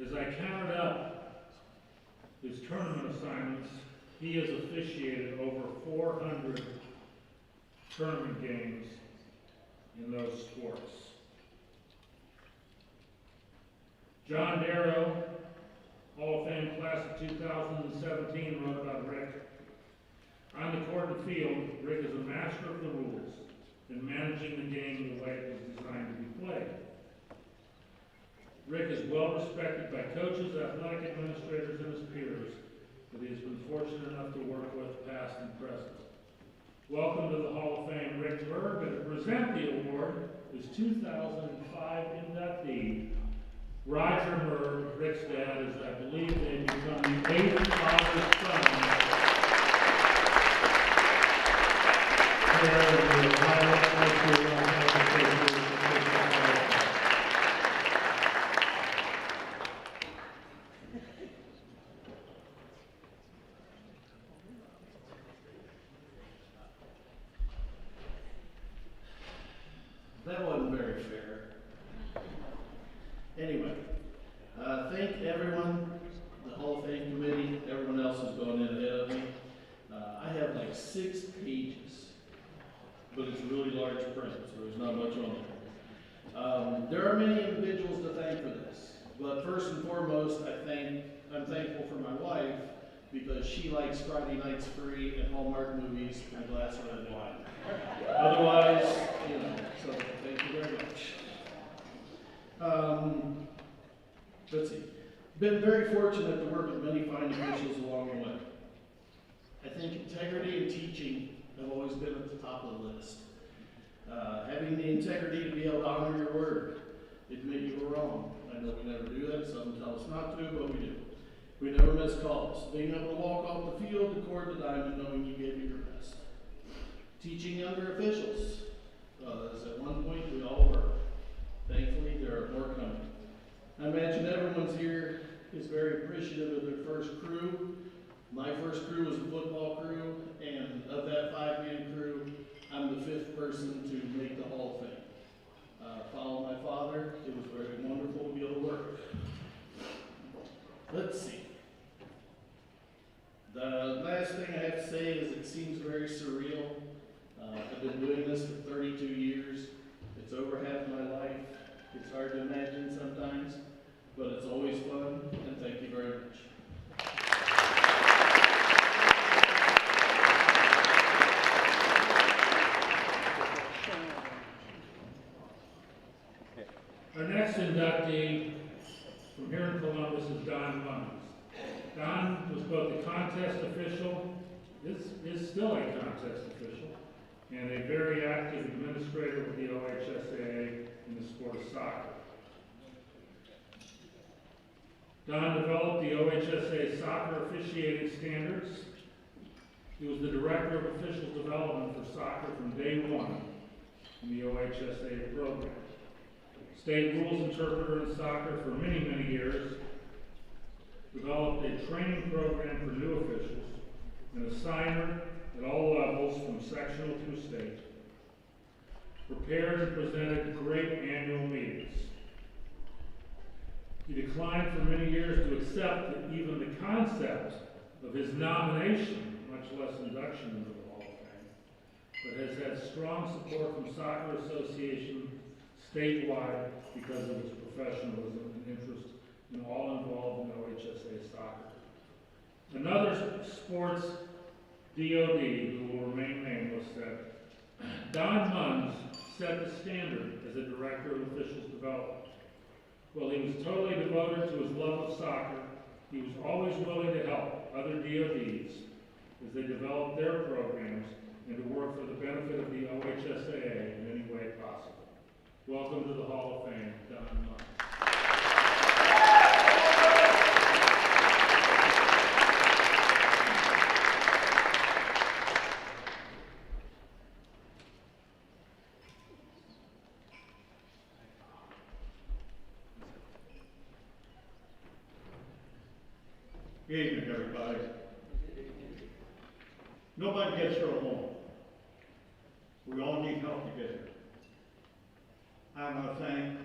As I counted up his tournament assignments, he has officiated over 400 tournament games in those sports. John Darrow, Hall of Fame class of 2017, wrote about Rick. On the court and field, Rick is a master of the rules and managing the game the way it was designed to be played. Rick is well respected by coaches, athletic administrators, and his peers that he has been fortunate enough to work with, past and present. Welcome to the Hall of Fame, Rick Berg, and to present the award is 2005 inductee, Roger Berg. Rick's dad is, I believe, they become the 8th father's son. Chair of the Ohio High School Association. That wasn't very fair. Anyway, thank everyone, the Hall of Fame committee, everyone else who's gone in ahead of me. I have like 6 pages, but it's really large print, so there's not much on there. There are many individuals to thank for this, but first and foremost, I'm thankful for my wife because she likes Friday Nights Free and Hallmark movies and a glass of red wine. Otherwise, you know, so thank you very much. Let's see. Been very fortunate to work with many fine officials along the way. I think integrity and teaching have always been at the top of the list. Having the integrity to be able to honor your word, admit you were wrong. I know we never do that, some tell us not to, but we do. We never miss calls. Being able to walk off the field to court the diamond knowing you gave it your best. Teaching younger officials, as at one point we all were. Thankfully, there are more coming. I imagine everyone's here is very appreciative of their first crew. My first crew was a football crew, and of that 5-man crew, I'm the 5th person to make the Hall of Fame. followed my father. It was very wonderful to be able to work. Let's see. The last thing I have to say is it seems very surreal. I've been doing this for 32 years. It's over half my life. It's hard to imagine sometimes, but it's always fun, and thank you very much. Our next inductee from here in Columbus is Don Munnings. Don was both a contest official, is still a contest official, and a very active administrator with the OHSAA in the sport of soccer. Don developed the OHSAA soccer officiating standards. He was the director of official development for soccer from day one in the OHSAA program. State rules interpreter in soccer for many, many years. Developed a training program for new officials, an assigner at all levels from sectional through state. Prepared and presented great annual meetings. He declined for many years to accept that even the concept of his nomination, much less induction into the Hall of Fame, but has had strong support from Soccer Association statewide because of his professionalism and interest in all involved in OHSAA soccer. Another sports DOD, who will remain nameless, said, Don Munns set the standard as a director of officials development. While he was totally devoted to his love of soccer, he was always willing to help other DODs as they developed their programs and to work for the benefit of the OHSAA in any way possible. Welcome to the Hall of Fame, Don Munns. Good evening, everybody. Nobody gets here alone. We all need help to get here. I want to thank,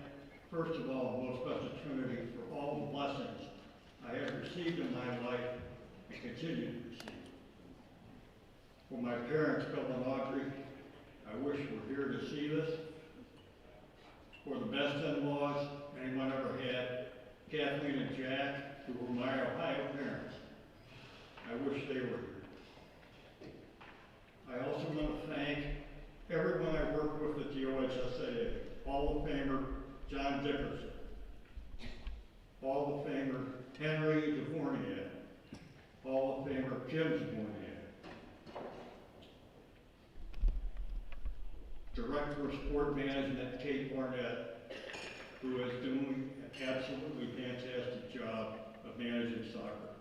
first of all, the most blessed Trinity for all the blessings I have received in my life and continue to receive. For my parents, Bill and Audrey, I wish were here to see this. For the best in-laws anyone ever had, Kathleen and Jack, who were my Ohio parents, I wish they were here. I also want to thank everyone I work with at the OHSAA. Hall of Famer John Dickerson, Hall of Famer Henry DeVornier, Hall of Famer Jim DeVornier, Director of Sport Management Kate Barnett, who is doing an absolutely fantastic job of managing soccer.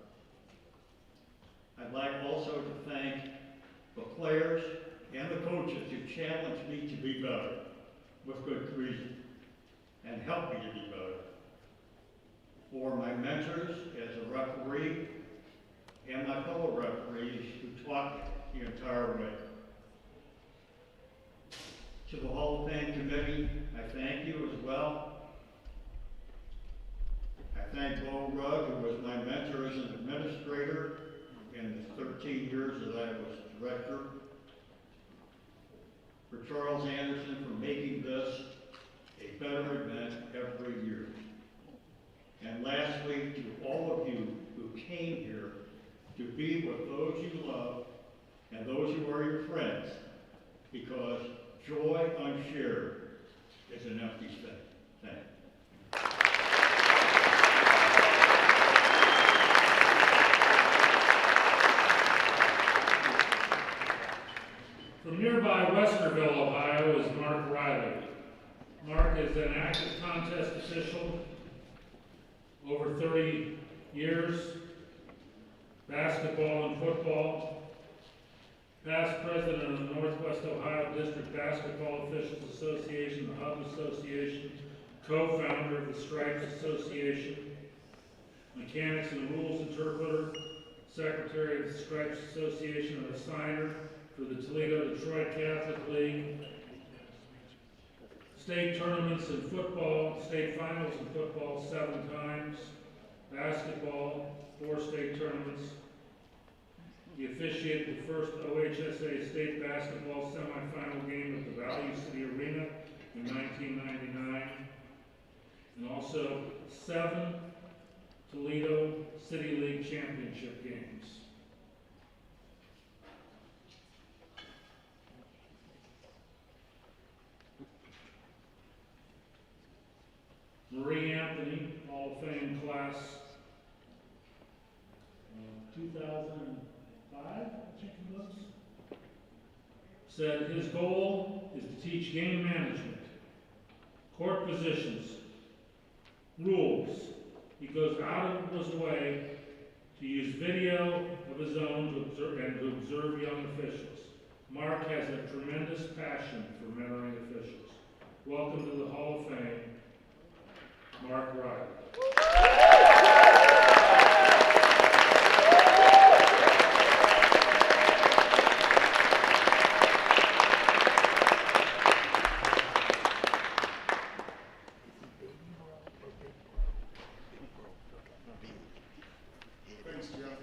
I'd like also to thank the players and the coaches who challenged me to be better, with good reason, and help me to be better. For my mentors as a referee and my fellow referees who taught me the entire way. To the Hall of Fame Committee, I thank you as well. I thank Bo Rugg, who was my mentor as an administrator in the 13 years that I was director. For Charles Anderson for making this a better event every year. And lastly, to all of you who came here to be with those you love and those who are your friends, because joy unshared is an empty thing. Thank you. From nearby Westerville, Ohio, is Mark Riley. Mark is an active contest official, over 30 years, basketball and football, past president of the Northwest Ohio District Basketball Officials Association, the Hub Association, co-founder of the Stripes Association, mechanics and rules interpreter, secretary of the Stripes Association, and a signer for the Toledo-Detroit Catholic League, State tournaments in football, state finals in football 7 times. Basketball, 4 state tournaments. He officiated the first OHSAA state basketball semifinal game at the Value City Arena in 1999. And also 7 Toledo City League championship games. Marie Anthony, Hall of Fame class 2005, I think it was, said his goal is to teach game management, court positions, rules. He goes out of his way to use video of his own to observe young officials. Mark has a tremendous passion for mentoring officials. Welcome to the Hall of Fame, Mark Riley. Thanks, Jeff.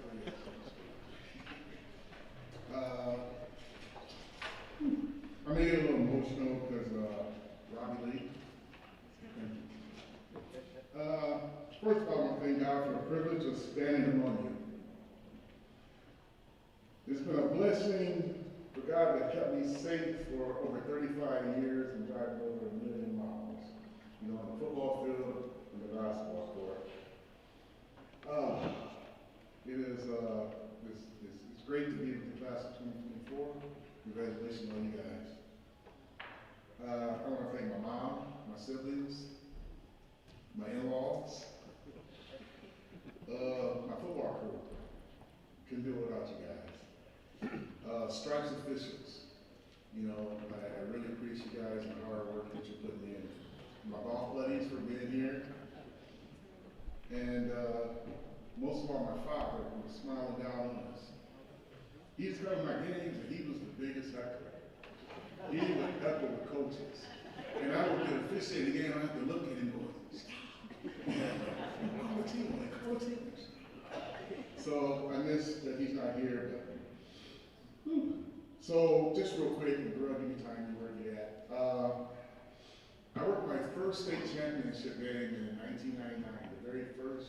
I made it a little emotional because Robbie Lee. First of all, I want to thank God for the privilege of standing among you. It's been a blessing for God that kept me safe for over 35 years and driving over 1 million miles. You know, on the football field and the basketball court. It's great to be with the class of 2024. Congratulations on you guys. I want to thank my mom, my siblings, my in-laws, my football crew. Couldn't do it without you guys. Stripes officials. You know, I really appreciate you guys and the hard work that you're putting in. My golf buddies for being here. And most of all, my father, who was smiling down on us. He's coming my games, and he was the biggest heckler. He would heckle the coaches. And I would be officiating the game, I have to look at him going, stop. Call the team. So I miss that he's not here, but so just real quick, and girl, give me time to where you're at. I worked my first state championship game in 1999, the very first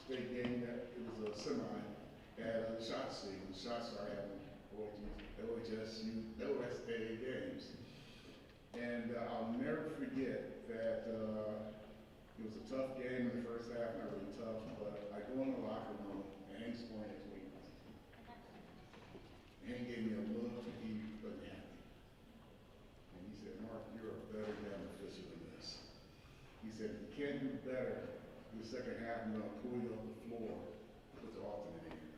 state game that it was a semi at the shots league. The shots are having OHSAA games. And I'll never forget that it was a tough game in the first half, not really tough, but I go in the locker room and Hank's pointing at me. Hank gave me a look and he wasn't happy. And he said, Mark, you're a better damn official than this. He said, if you can't do better in the second half, I'm going to pull you off the floor, put the alternate in.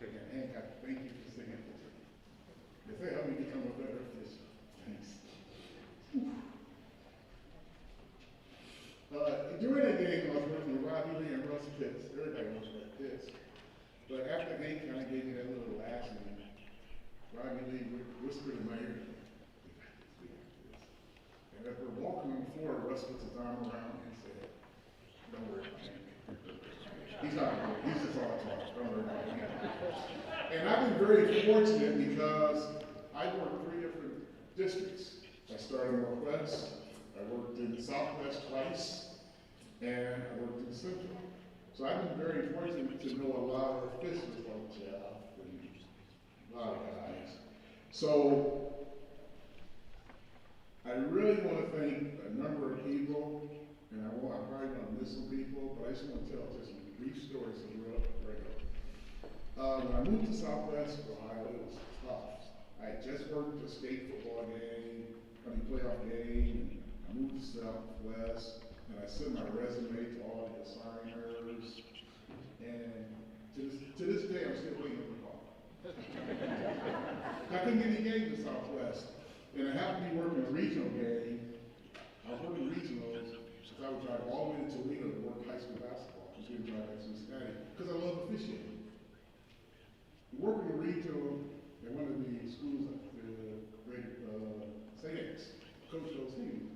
And Hank, I thank you for singing it to me. If they help me become a better official, thanks. During that game, I was working with Robbie Lee and Russ Pitts. Everybody knows Russ Pitts. But after Hank kind of gave me that little laugh, and Robbie Lee whispered in my ear, and as we're walking on the floor, Russ puts his arm around me and said, don't worry about Hank. He's not good. He's just all talk. Don't worry about Hank. And I've been very fortunate because I worked 3 different districts. I started in Northwest, I worked in Southwest twice, and I worked in Central. So I've been very fortunate to know a lot of officials like Jeff and a lot of guys. So I really want to thank a number of people, and I probably want to miss some people, but I just want to tell just some brief stories of real regular. When I moved to Southwest Ohio, it was tough. I had just worked a state football game, playoff game, and I moved to Southwest, and I sent my resume to all the assigners, and to this day, I'm still waiting on the call. I couldn't get any games in Southwest, and I happened to be working a regional game. I was working regionals, because I would drive all the way to Toledo to work high school basketball, because we would drive back to Cincinnati, because I love officiating. Working a regional at one of the schools, the great St. X, Coach those teams.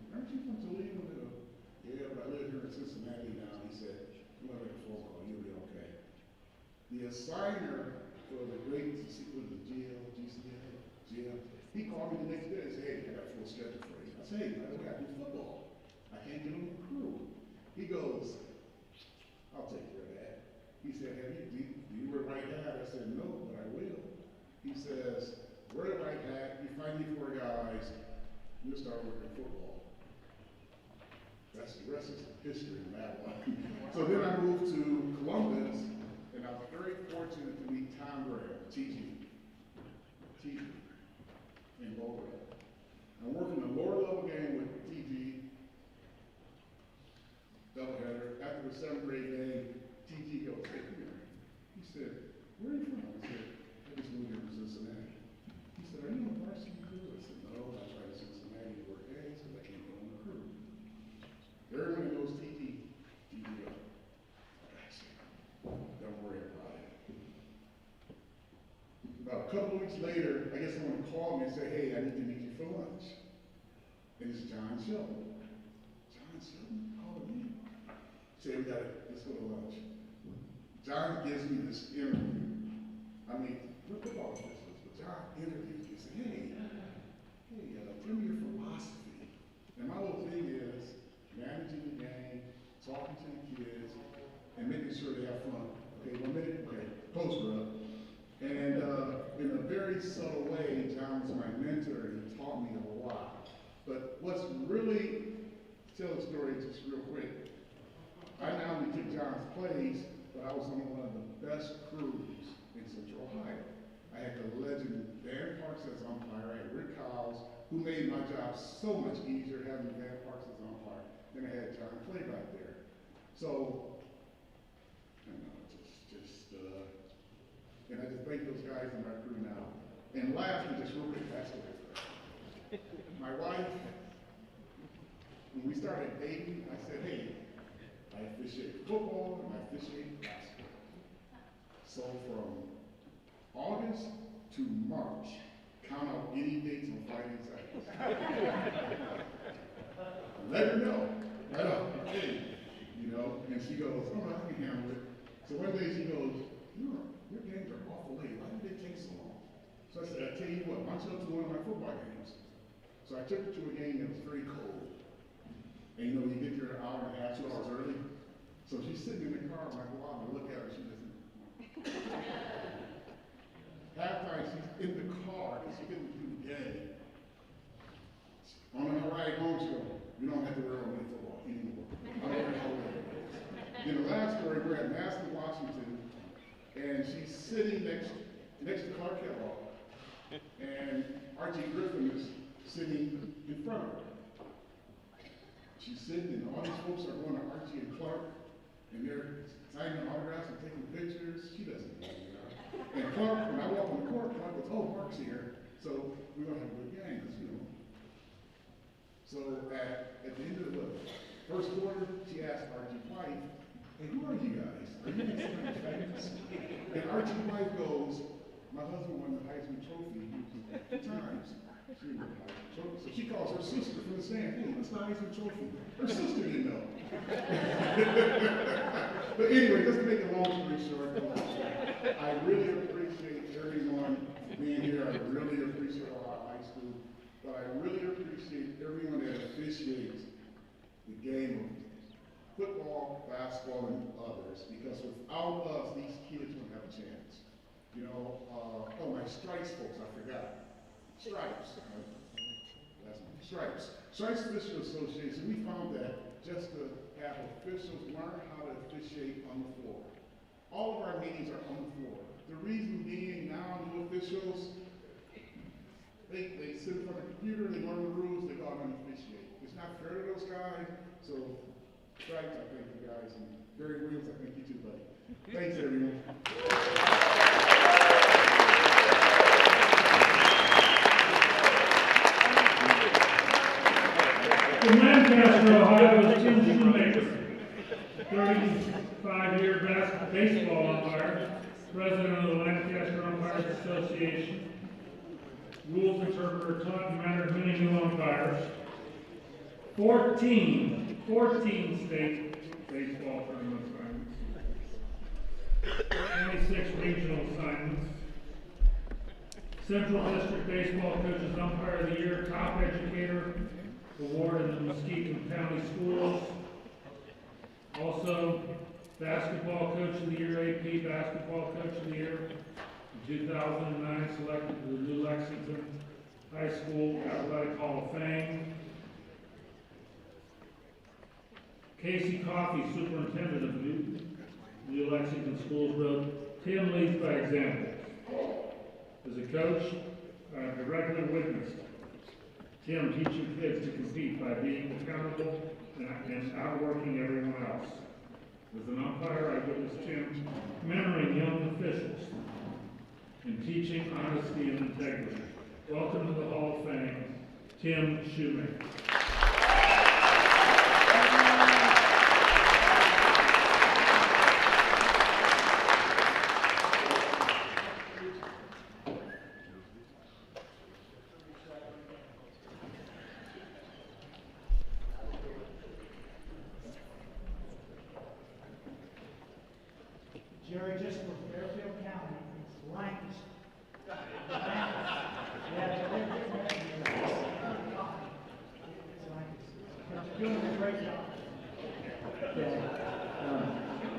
he said, I'm gonna make a phone call, you'll be okay. The assigner for the great, was it GL, he called me the next day and said, hey, I got a full schedule for you. I said, hey, by the way, I do football. I can't get on the crew. He goes, I'll take care of that. He said, do you wear white hat? I said, no, but I will. He says, wear a white hat, you find me 4 guys, you'll start working football. That's the rest is history in that one. So then I moved to Columbus, and I was very fortunate to meet Tom Graham, TG, in Boulder. I'm working a lower level game with TG, doubleheader. After the 7th grade game, TG goes, hey, come here. He said, where are you from? I said, I just moved here from Cincinnati. He said, are you on the varsity crew? I said, no, I tried to Cincinnati to work days because I can't get on the crew. Everyone knows TG goes, I said, don't worry about it. About a couple of weeks later, I guess someone called me and said, hey, I need to meet you for lunch. And it's John Shelton. John Shelton called me. Said, let's go to lunch. John gives me this interview. I mean, we're football officials, but John interviews me and said, hey, tell me your philosophy. And my whole thing is managing the game, talking to the kids, and making sure they have fun. Okay, 1 minute, okay, post rub. And in a very subtle way, John was my mentor and he taught me a lot. But what's really, tell the story just real quick. I not only took John's plays, but I was on one of the best crews in Central Ohio. I had the legend Dan Parks as umpire. I had Rick Cowles, who made my job so much easier having Dan Parks as umpire. Then I had John Clay back there. So, and I just thank those guys in my crew now. And lastly, just real quick, my wife, when we started dating, I said, hey, I officiate football and I officiate basketball. So from August to March, count out any dates on Friday and Saturdays. Let her know. Right up. Hey, and she goes, oh, I can handle it. So one day she goes, your games are awful late. Why did they take so long? So I said, I tell you what, why don't you go to one of my football games? So I took her to a game that was very cold. And you get there an hour and a half, 2 hours early. So she's sitting in the car, and I go out and look at her, she doesn't. Halftime, she's in the car, because she couldn't do the game. On her ride home, she goes, you don't have to worry about football anymore. I don't care how late it is. Then the last story, we're at Madison, Washington, and she's sitting next to Clark Kellogg, and Archie Griffin is sitting in front of her. She's sitting, and all these folks are going to Archie and Clark, and they're signing autographs and taking pictures. She doesn't know who they are. And Clark, when I walk on the court, Clark goes, oh, Mark's here, so we're going to have a good game, because, So at the end of the first quarter, she asked Archie's wife, hey, who are you guys? Are you guys famous? And Archie's wife goes, my husband won the Heisman Trophy 2 times. She won the Heisman Trophy. So she calls her sister from the stand, hey, what's the Heisman Trophy? Her sister didn't know. But anyway, just to make a long story short, I really appreciate everyone being here. I really appreciate Ohio High School. But I really appreciate everyone that officiates the game of football, basketball, and others, because without us, these kids wouldn't have a chance. My Stripes folks, I forgot. Stripes. Stripes. Stripes Official Association, we found that just to have officials learn how to officiate on the floor. All of our meetings are on the floor. The reason being now, new officials, they sit in front of the computer, they learn the rules, they go out and officiate. It's not fair to those guys, so Stripes, I thank you guys, and Barry Williams, I thank you too, buddy. Thanks, everyone. From Lancaster, Ohio, is Tim Shoemaker, 35-year baseball umpire, president of the Lancaster Umpires Association, rules interpreter, taught and mentored many new umpires, 14 state baseball tournaments. 26 regional assignments. Central District Baseball Coaches Umpire of the Year, Top Educator Award in the Muskegon County Schools. Also, Basketball Coach of the Year, AP Basketball Coach of the Year. In 2009, selected to the New Lexington High School Athletic Hall of Fame. Casey Coffey, Superintendent of New Lexington Schools, wrote, "Tim leads by example. As a coach, I've directly witnessed Tim teaching kids to compete by being accountable and outworking everyone else. As an umpire, I witnessed Tim mentoring young officials and teaching honesty and integrity. Welcome to the Hall of Fame, Tim Shoemaker." Jerry, just for Fairfield County, it's Lancaster. You're doing a great job.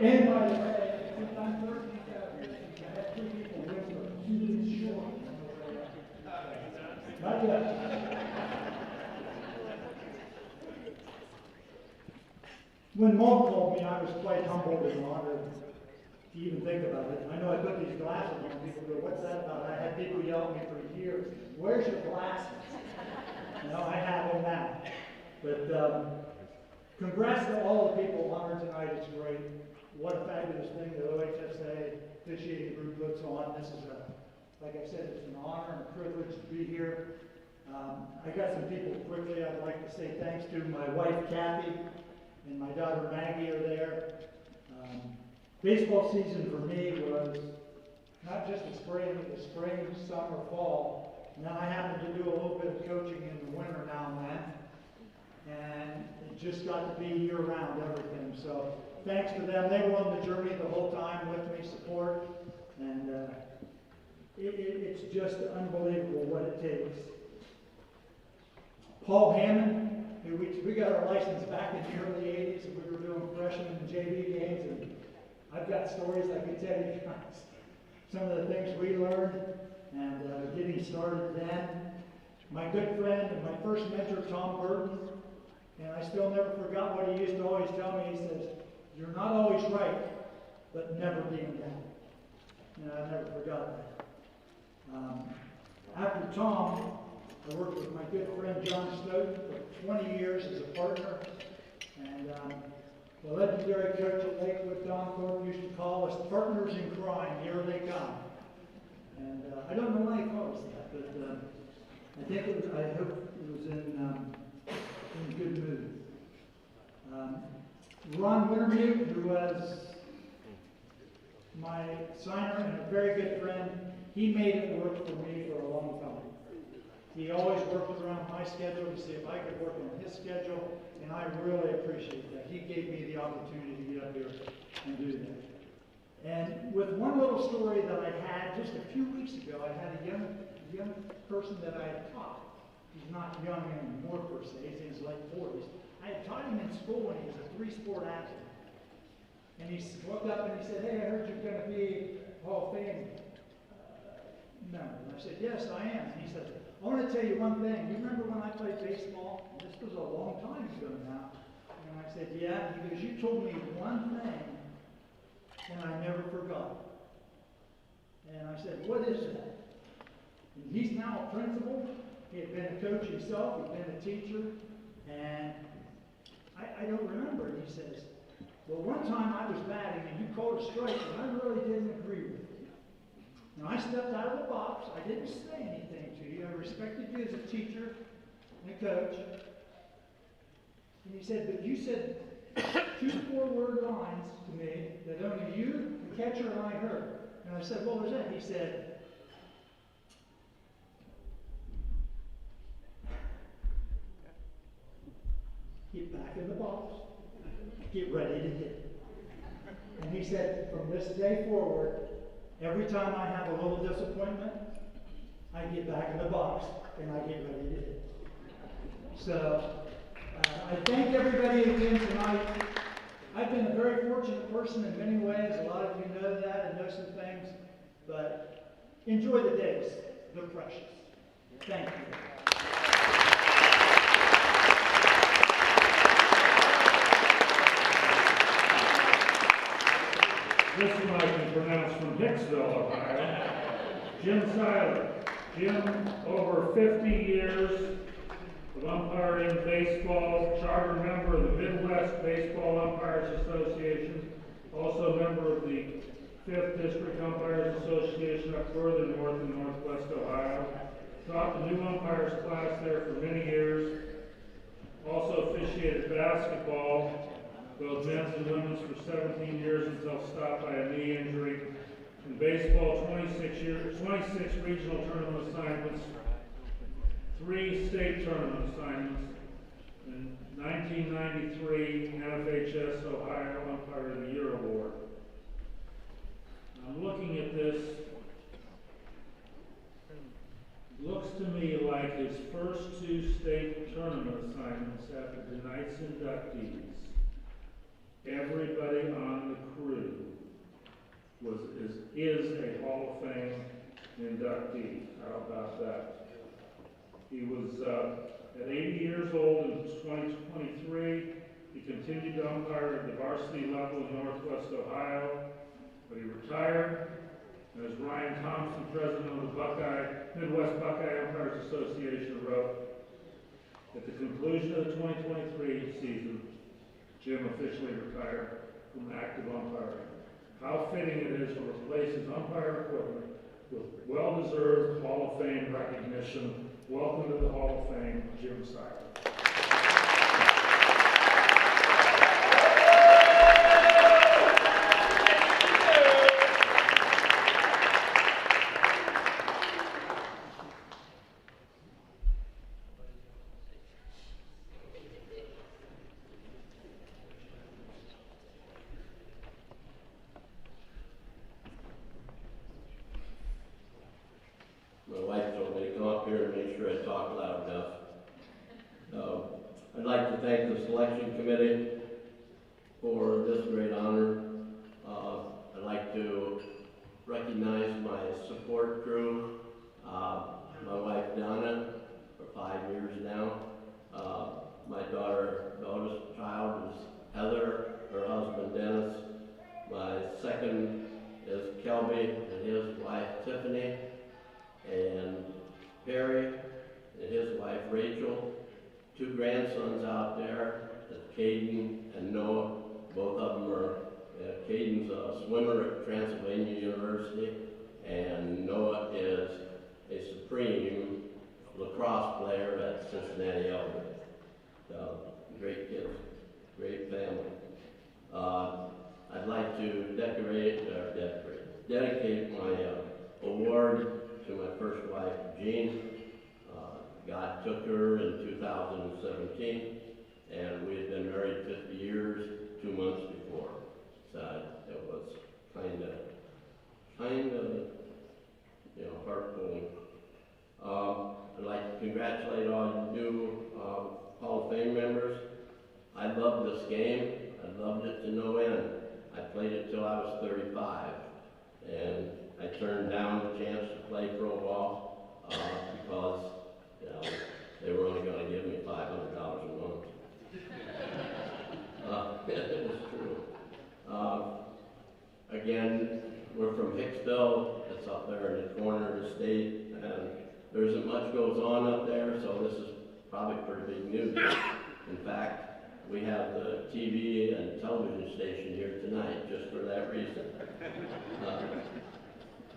And by the way, since I'm 13 years, I had 2 people whisper, "Too short." Not yet. When Mom called me, I was quite humbled and honored to even think about it. I know I put these glasses on, people go, "What's that about?" I had people yell at me for years, "Where's your glasses?" No, I have them now. But congrats to all the people honored tonight. It's great. What a fabulous thing the OHSAA officiating group puts on. This is like I said, it's an honor and a privilege to be here. I got some people quickly I'd like to say thanks to. My wife Kathy and my daughter Maggie are there. Baseball season for me was not just the spring, it was spring, summer, fall. And then I happened to do a little bit of coaching in the winter now and then. And it just got to be year-round everything. So thanks to them. They were on the journey the whole time with me, support. And it's just unbelievable what it takes. Paul Hammond, we got our license back in the early 80s, and we were doing freshman and JV games. And I've got stories I can tell you guys. Some of the things we learned and getting started then. My good friend and my first mentor, Tom Burton, and I still never forgot what he used to always tell me. He says, "You're not always right, but never be in doubt." And I never forgot that. After Tom, I worked with my good friend John Stoughton for 20 years as a partner. And the legendary coach at Lakewood, Don Thorpe, used to call us partners in crime. Here they come. And I don't know why he called us that, but I hope it was in good mood. Ron Wintermute, who was my signer and a very good friend, he made it work for me for a long time. He always worked around my schedule to see if I could work on his schedule, and I really appreciate that. He gave me the opportunity to get up here and do that. And with one little story that I had just a few weeks ago, I had a young person that I had taught. He's not young anymore per se, he's in his late 40s. I had taught him in school when he was a 3-sport athlete. And he woke up and he said, "Hey, I heard you're going to be Hall of Fame member." And I said, "Yes, I am." And he said, "I want to tell you one thing. You remember when I played baseball?" And this was a long time ago now. And I said, "Yeah." And he goes, "You told me one thing, and I never forgot." And I said, "What is that?" And he's now a principal. He had been a coach himself. He'd been a teacher. And I don't remember. And he says, "Well, one time I was batting, and you called a strike, and I really didn't agree with you. And I stepped out of the box. I didn't say anything to you. I respected you as a teacher and a coach." And he said, "But you said 2 4-word lines to me that only you, the catcher, and I heard." And I said, "What was that?" He said, "Get back in the box. Get ready to hit." And he said, from this day forward, every time I have a little disappointment, I get back in the box and I get ready to hit. So, I thank everybody again tonight. I've been a very fortunate person in many ways. A lot of you know that and know some things. But enjoy the days. They're precious. Thank you. This one I can pronounce from Hicksville, Ohio. Jim Seiler. Jim, over 50 years of umpiring baseball, charter member of the Midwest Baseball Umpires Association, also member of the 5th District Umpires Association up further north in northwest Ohio. Taught the new umpires class there for many years. Also officiated basketball, both men's and women's, for 17 years until stopped by a knee injury. In baseball, 26 regional tournament assignments, 3 state tournament assignments. In 1993, NFHS Ohio Umpire of the Year Award. I'm looking at this. Looks to me like his first 2 state tournament assignments after tonight's inductees, everybody on the crew is a Hall of Fame inductee. How about that? He was at 80 years old in 2023. He continued to umpire at the varsity level in northwest Ohio, but he retired. And as Ryan Thompson, president of the Midwest Buckeye Umpires Association, wrote, at the conclusion of the 2023 season, Jim officially retired from active umpiring. How fitting it is to replace his umpire equipment with well-deserved Hall of Fame recognition. Welcome to the Hall of Fame, Jim Seiler. I'd like to thank the selection committee for this great honor. I'd like to recognize my support crew, my wife Donna, for 5 years now. My daughter's child is Heather, her husband Dennis. My second is Kelby and his wife Tiffany, and Perry and his wife Rachel. 2 grandsons out there, Caden and Noah. Both of them are, Caden's a swimmer at Transylvania University, and Noah is a supreme lacrosse player at Cincinnati Elder. So, great kids, great family. I'd like to dedicate my award to my first wife, Jean. God took her in 2017, and we had been married 50 years, 2 months before. So it was kind of, heart-pulling. I'd like to congratulate all you new Hall of Fame members. I loved this game. I loved it to no end. I played it till I was 35, and I turned down the chance to play pro ball because they were only going to give me $500 a month. It was true. Again, we're from Hicksville. It's up there in the corner of the state, and there isn't much goes on up there, so this is probably pretty big news. In fact, we have the TV and television station here tonight just for that reason.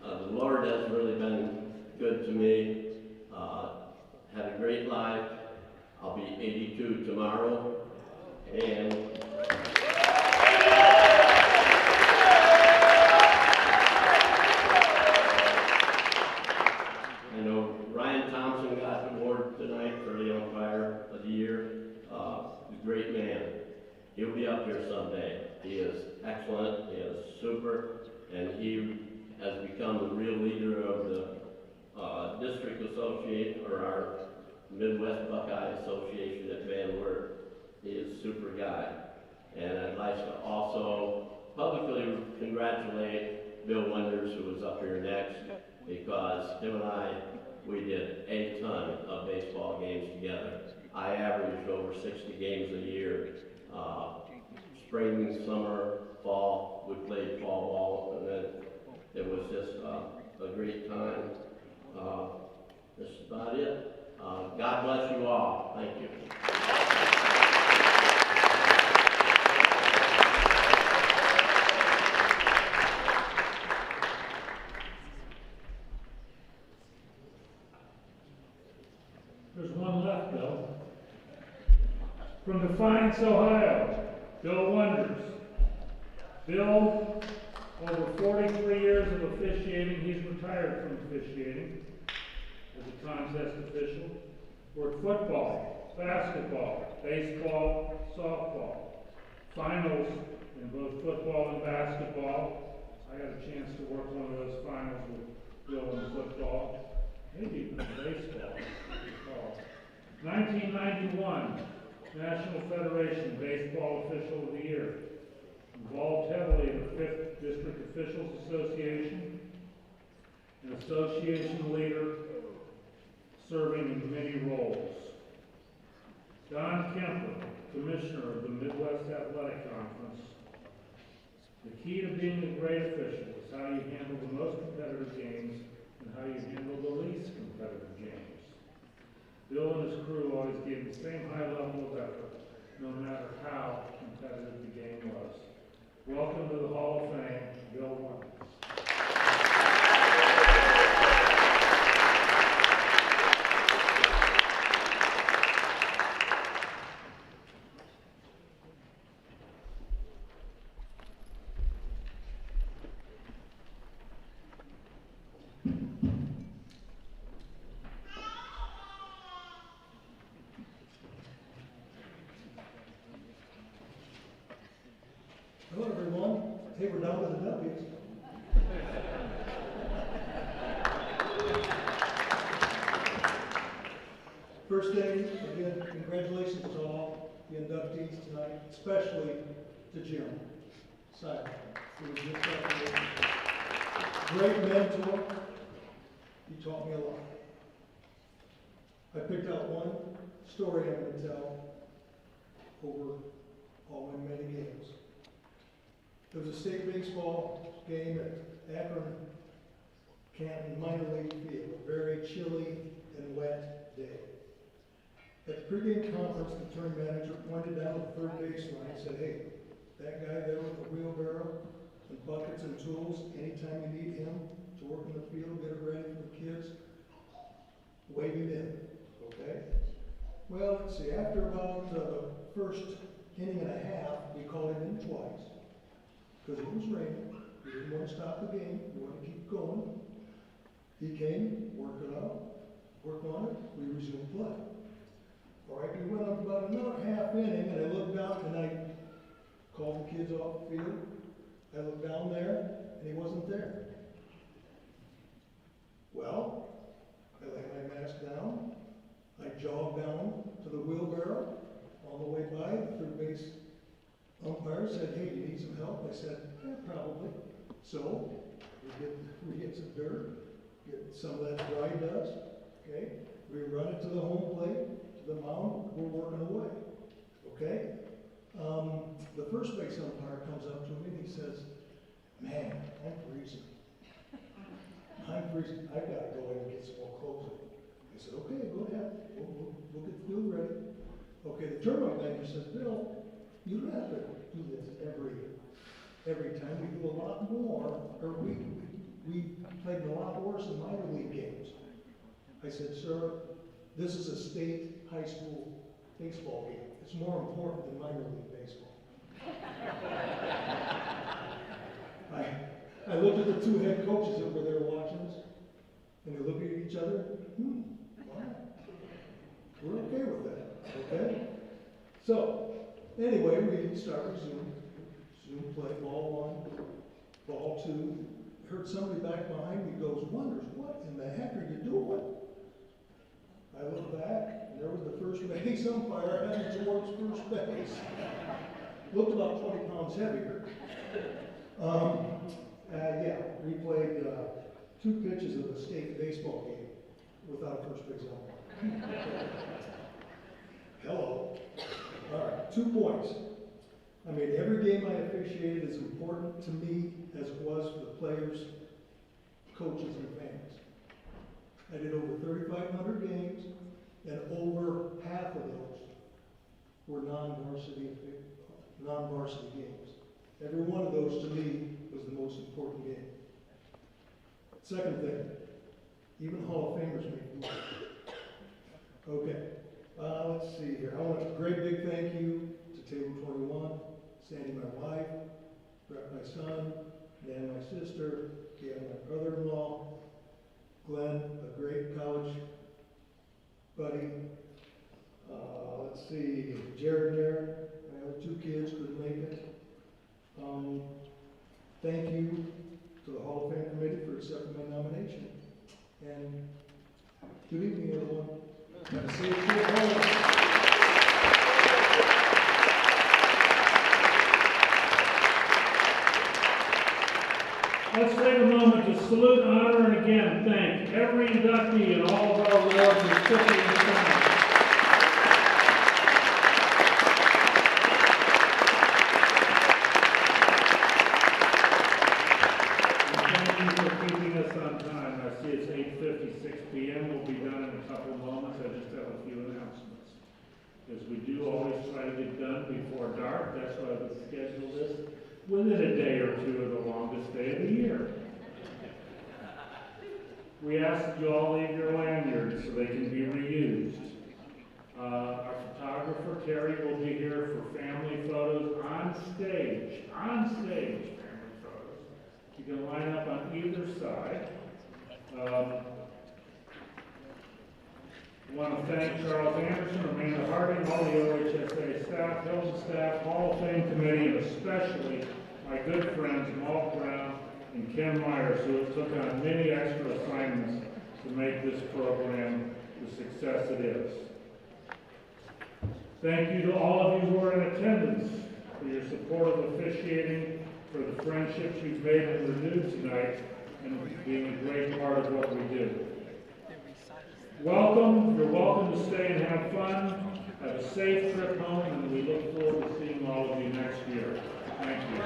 The Lord has really been good to me. Had a great life. I'll be 82 tomorrow, and I know Ryan Thompson got the award tonight for the umpire of the year. He's a great man. He'll be up here someday. He is excellent. He has trooper, and he has become the real leader of the district association, or our Midwest Buckeye Association at Van Wert. He is a super guy. And I'd like to also publicly congratulate Bill Wonders, who is up here next, because him and I, we did a ton of baseball games together. I averaged over 60 games a year. Spring, summer, fall, we played fall ball, and then it was just a great time. That's about it. God bless you all. Thank you. There's one left, Bill. From Defiance, Ohio, Bill Wonders. Bill, over 43 years of officiating, he's retired from officiating as a contest official. Worked football, basketball, baseball, softball. Finals in both football and basketball. I had a chance to work one of those finals with Bill in football, maybe even baseball. 1991, National Federation Baseball Official of the Year. Involved heavily in the 5th District Officials Association, an association leader serving in many roles. Don Kemper, Commissioner of the Midwest Athletic Conference. The key to being a great official is how you handle the most competitive games and how you handle the least competitive games. Bill and his crew always gave the same high level of effort, no matter how competitive the game was. Welcome to the Hall of Fame, Bill Wonders. Hello, everyone. Hey, we're down to the W's. First thing, again, congratulations to all the inductees tonight, especially to Jim Simon. He was just a great mentor. He taught me a lot. I picked out one story I'm going to tell over all my many games. There was a state baseball game at Akron Canton Minor League Field, a very chilly and wet day. At the pregame conference, the turn manager pointed down the third baseline and said, "Hey, that guy there with the wheelbarrow and buckets and tools, anytime you need him to work in the field, get it ready for the kids, wave him in, okay?" Well, let's see, after about the first inning and a half, we called him in twice. Because it was raining, we didn't want to stop the game, we wanted to keep going. He came, worked it out, worked on it, we resumed play. All right, we went up about another half inning, and I looked out and I called the kids off the field. I looked down there, and he wasn't there. Well, I laid my mask down, I jogged down to the wheelbarrow. On the way by, the third base umpire said, "Hey, do you need some help?" I said, "Yeah, probably." So we get some dirt, get some of that dry dust, okay? We run it to the home plate, to the mound, we're working away, okay? The first base umpire comes up to me and he says, "Man, I'm freezing. I'm freezing. I've got to go in and get some more clothes on." I said, "Okay, go ahead. We'll get the field ready." Okay, the tournament manager says, "Bill, you don't have to do this every time. We do a lot more, or we played a lot worse in minor league games." I said, "Sir, this is a state high school baseball game. It's more important than minor league baseball." I looked at the two head coaches that were there watching us, and they looked at each other. Wow. We're okay with that, okay? So, anyway, we resume play, ball one, ball to, heard somebody back behind me goes, "Wonders, what in the heck are you doing?" I looked back, and there was the first base umpire heading towards first base. Looked about 20 pounds heavier. Yeah, we played 2 pitches of a state baseball game without a first base umpire. Hello. All right, 2 points. I mean, every game I officiated is important to me as it was for the players, coaches, and fans. I did over 3,500 games, and over half of those were non-varsity games. Every one of those, to me, was the most important game. Second thing, even Hall of Famers make moves. Okay, let's see here. I want a great big thank you to Table 21, Sandy, my wife, Brett, my son, Dan, my sister, Dan, my brother-in-law, Glenn, a great college buddy. Let's see, Jared there, my other 2 kids couldn't make it. Thank you to the Hall of Fame Committee for accepting my nomination. And good evening, everyone. Have a safe trip home. Let's take a moment to salute, honor, and again thank every inductee and all of our awards recipients tonight. It's 8:56 p.m. We'll be done in a couple of moments. I just have a few announcements. As we do always try to get done before dark, that's why we schedule this within a day or 2 of the longest day of the year. We ask that you all leave your lanyards so they can be reused. Our photographer, Terry, will be here for family photos on stage. On stage, family photos. You can line up on either side. I want to thank Charles Anderson, Amanda Harding, all the OHSAA staff, Hilton staff, Hall of Fame committee, and especially my good friends Mark Brown and Ken Myers, who took on many extra assignments to make this program the success it is. Thank you to all of you who are in attendance for your support of officiating, for the friendships you've made and renewed tonight, and being a great part of what we do. Welcome. You're welcome to stay and have fun. Have a safe trip home, and we look forward to seeing all of you next year. Thank you.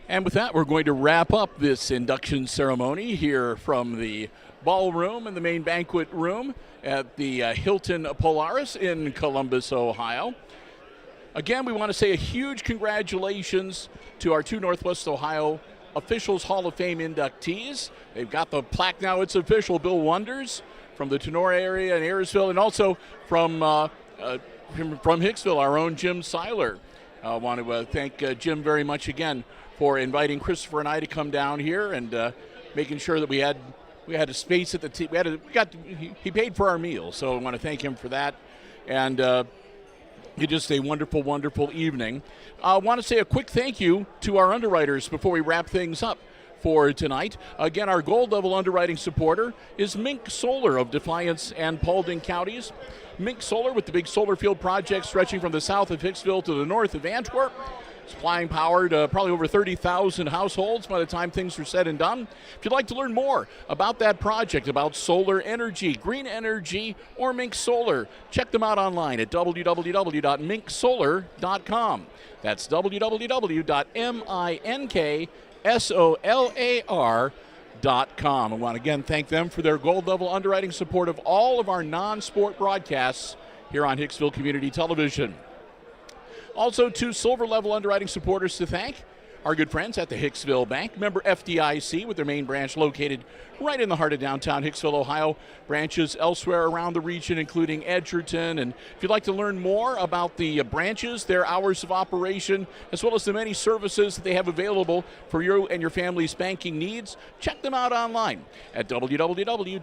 And with that, we're going to wrap up this induction ceremony here from the ballroom and the main banquet room at the Hilton Polaris in Columbus, Ohio. Again, we want to say a huge congratulations to our 2 Northwest Ohio Officials Hall of Fame inductees. They've got the plaque now. It's official. Bill Wonders from the Tenora area and Ayersville, and also from Hicksville, our own Jim Seiler. I want to thank Jim very much again for inviting Christopher and I to come down here and making sure that we had a space at the he paid for our meal, so I want to thank him for that. And it just a wonderful, wonderful evening. I want to say a quick thank you to our underwriters before we wrap things up for tonight. Again, our gold level underwriting supporter is Mink Solar of Defiance and Paulding counties. Mink Solar, with the big solar field project stretching from the south of Hicksville to the north of Antwerp, supplying power to probably over 30,000 households by the time things are said and done. If you'd like to learn more about that project, about solar energy, green energy, or Mink Solar, check them out online at www.minksolar.com. That's www.minksolar.com. I want to again thank them for their gold level underwriting support of all of our non-sport broadcasts here on Hicksville Community Television. Also, 2 silver level underwriting supporters to thank. our good friends at the Hicksville Bank, member FDIC, with their main branch located right in the heart of downtown Hicksville, Ohio. Branches elsewhere around the region, including Edgerton. And if you'd like to learn more about the branches, their hours of operation, as well as the many services that they have available for you and your family's banking needs, check them out online at www.thb.bank.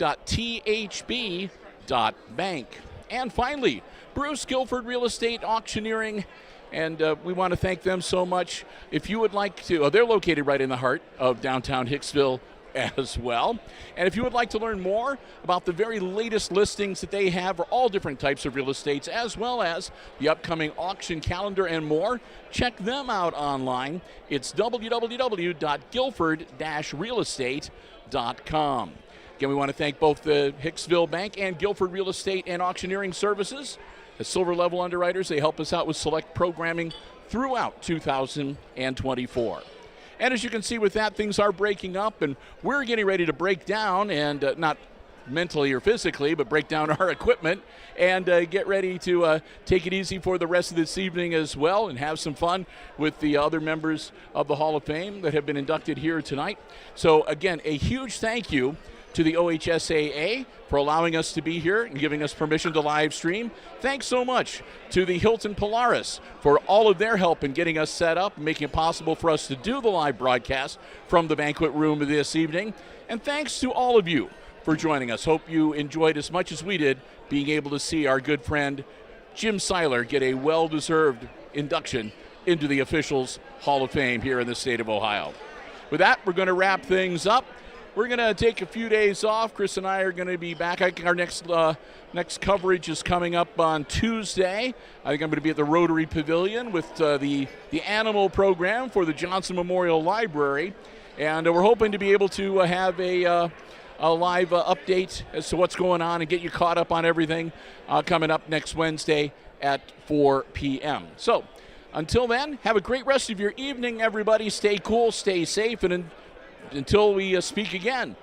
And finally, Bruce Guilford Real Estate Auctioneering. And we want to thank them so much. If you would like to, they're located right in the heart of downtown Hicksville as well. And if you would like to learn more about the very latest listings that they have for all different types of real estates, as well as the upcoming auction calendar and more, check them out online. It's www.guilford-realestate.com. Again, we want to thank both the Hicksville Bank and Guilford Real Estate and Auctioneering Services. As silver level underwriters, they help us out with select programming throughout 2024. And as you can see with that, things are breaking up, and we're getting ready to break down, and not mentally or physically, but break down our equipment and get ready to take it easy for the rest of this evening as well, and have some fun with the other members of the Hall of Fame that have been inducted here tonight. So again, a huge thank you to the OHSAA for allowing us to be here and giving us permission to live stream. Thanks so much to the Hilton Polaris for all of their help in getting us set up and making it possible for us to do the live broadcast from the banquet room this evening. And thanks to all of you for joining us. Hope you enjoyed as much as we did being able to see our good friend Jim Seiler get a well-deserved induction into the Officials Hall of Fame here in the state of Ohio. With that, we're going to wrap things up. We're going to take a few days off. Chris and I are going to be back. I think our next coverage is coming up on Tuesday. I think I'm going to be at the Rotary Pavilion with the animal program for the Johnson Memorial Library. And we're hoping to be able to have a live update as to what's going on and get you caught up on everything coming up next Wednesday at 4 p.m. So until then, have a great rest of your evening, everybody. Stay cool, stay safe, and until we speak again,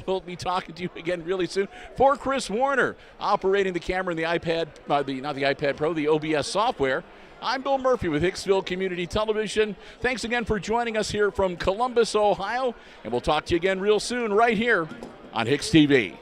we'll be talking to you again really soon. For Chris Warner, operating the camera and the iPad, not the iPad Pro, the OBS software, I'm Bill Murphy with Hicksville Community Television. Thanks again for joining us here from Columbus, Ohio, and we'll talk to you again real soon right here on HIX-TV.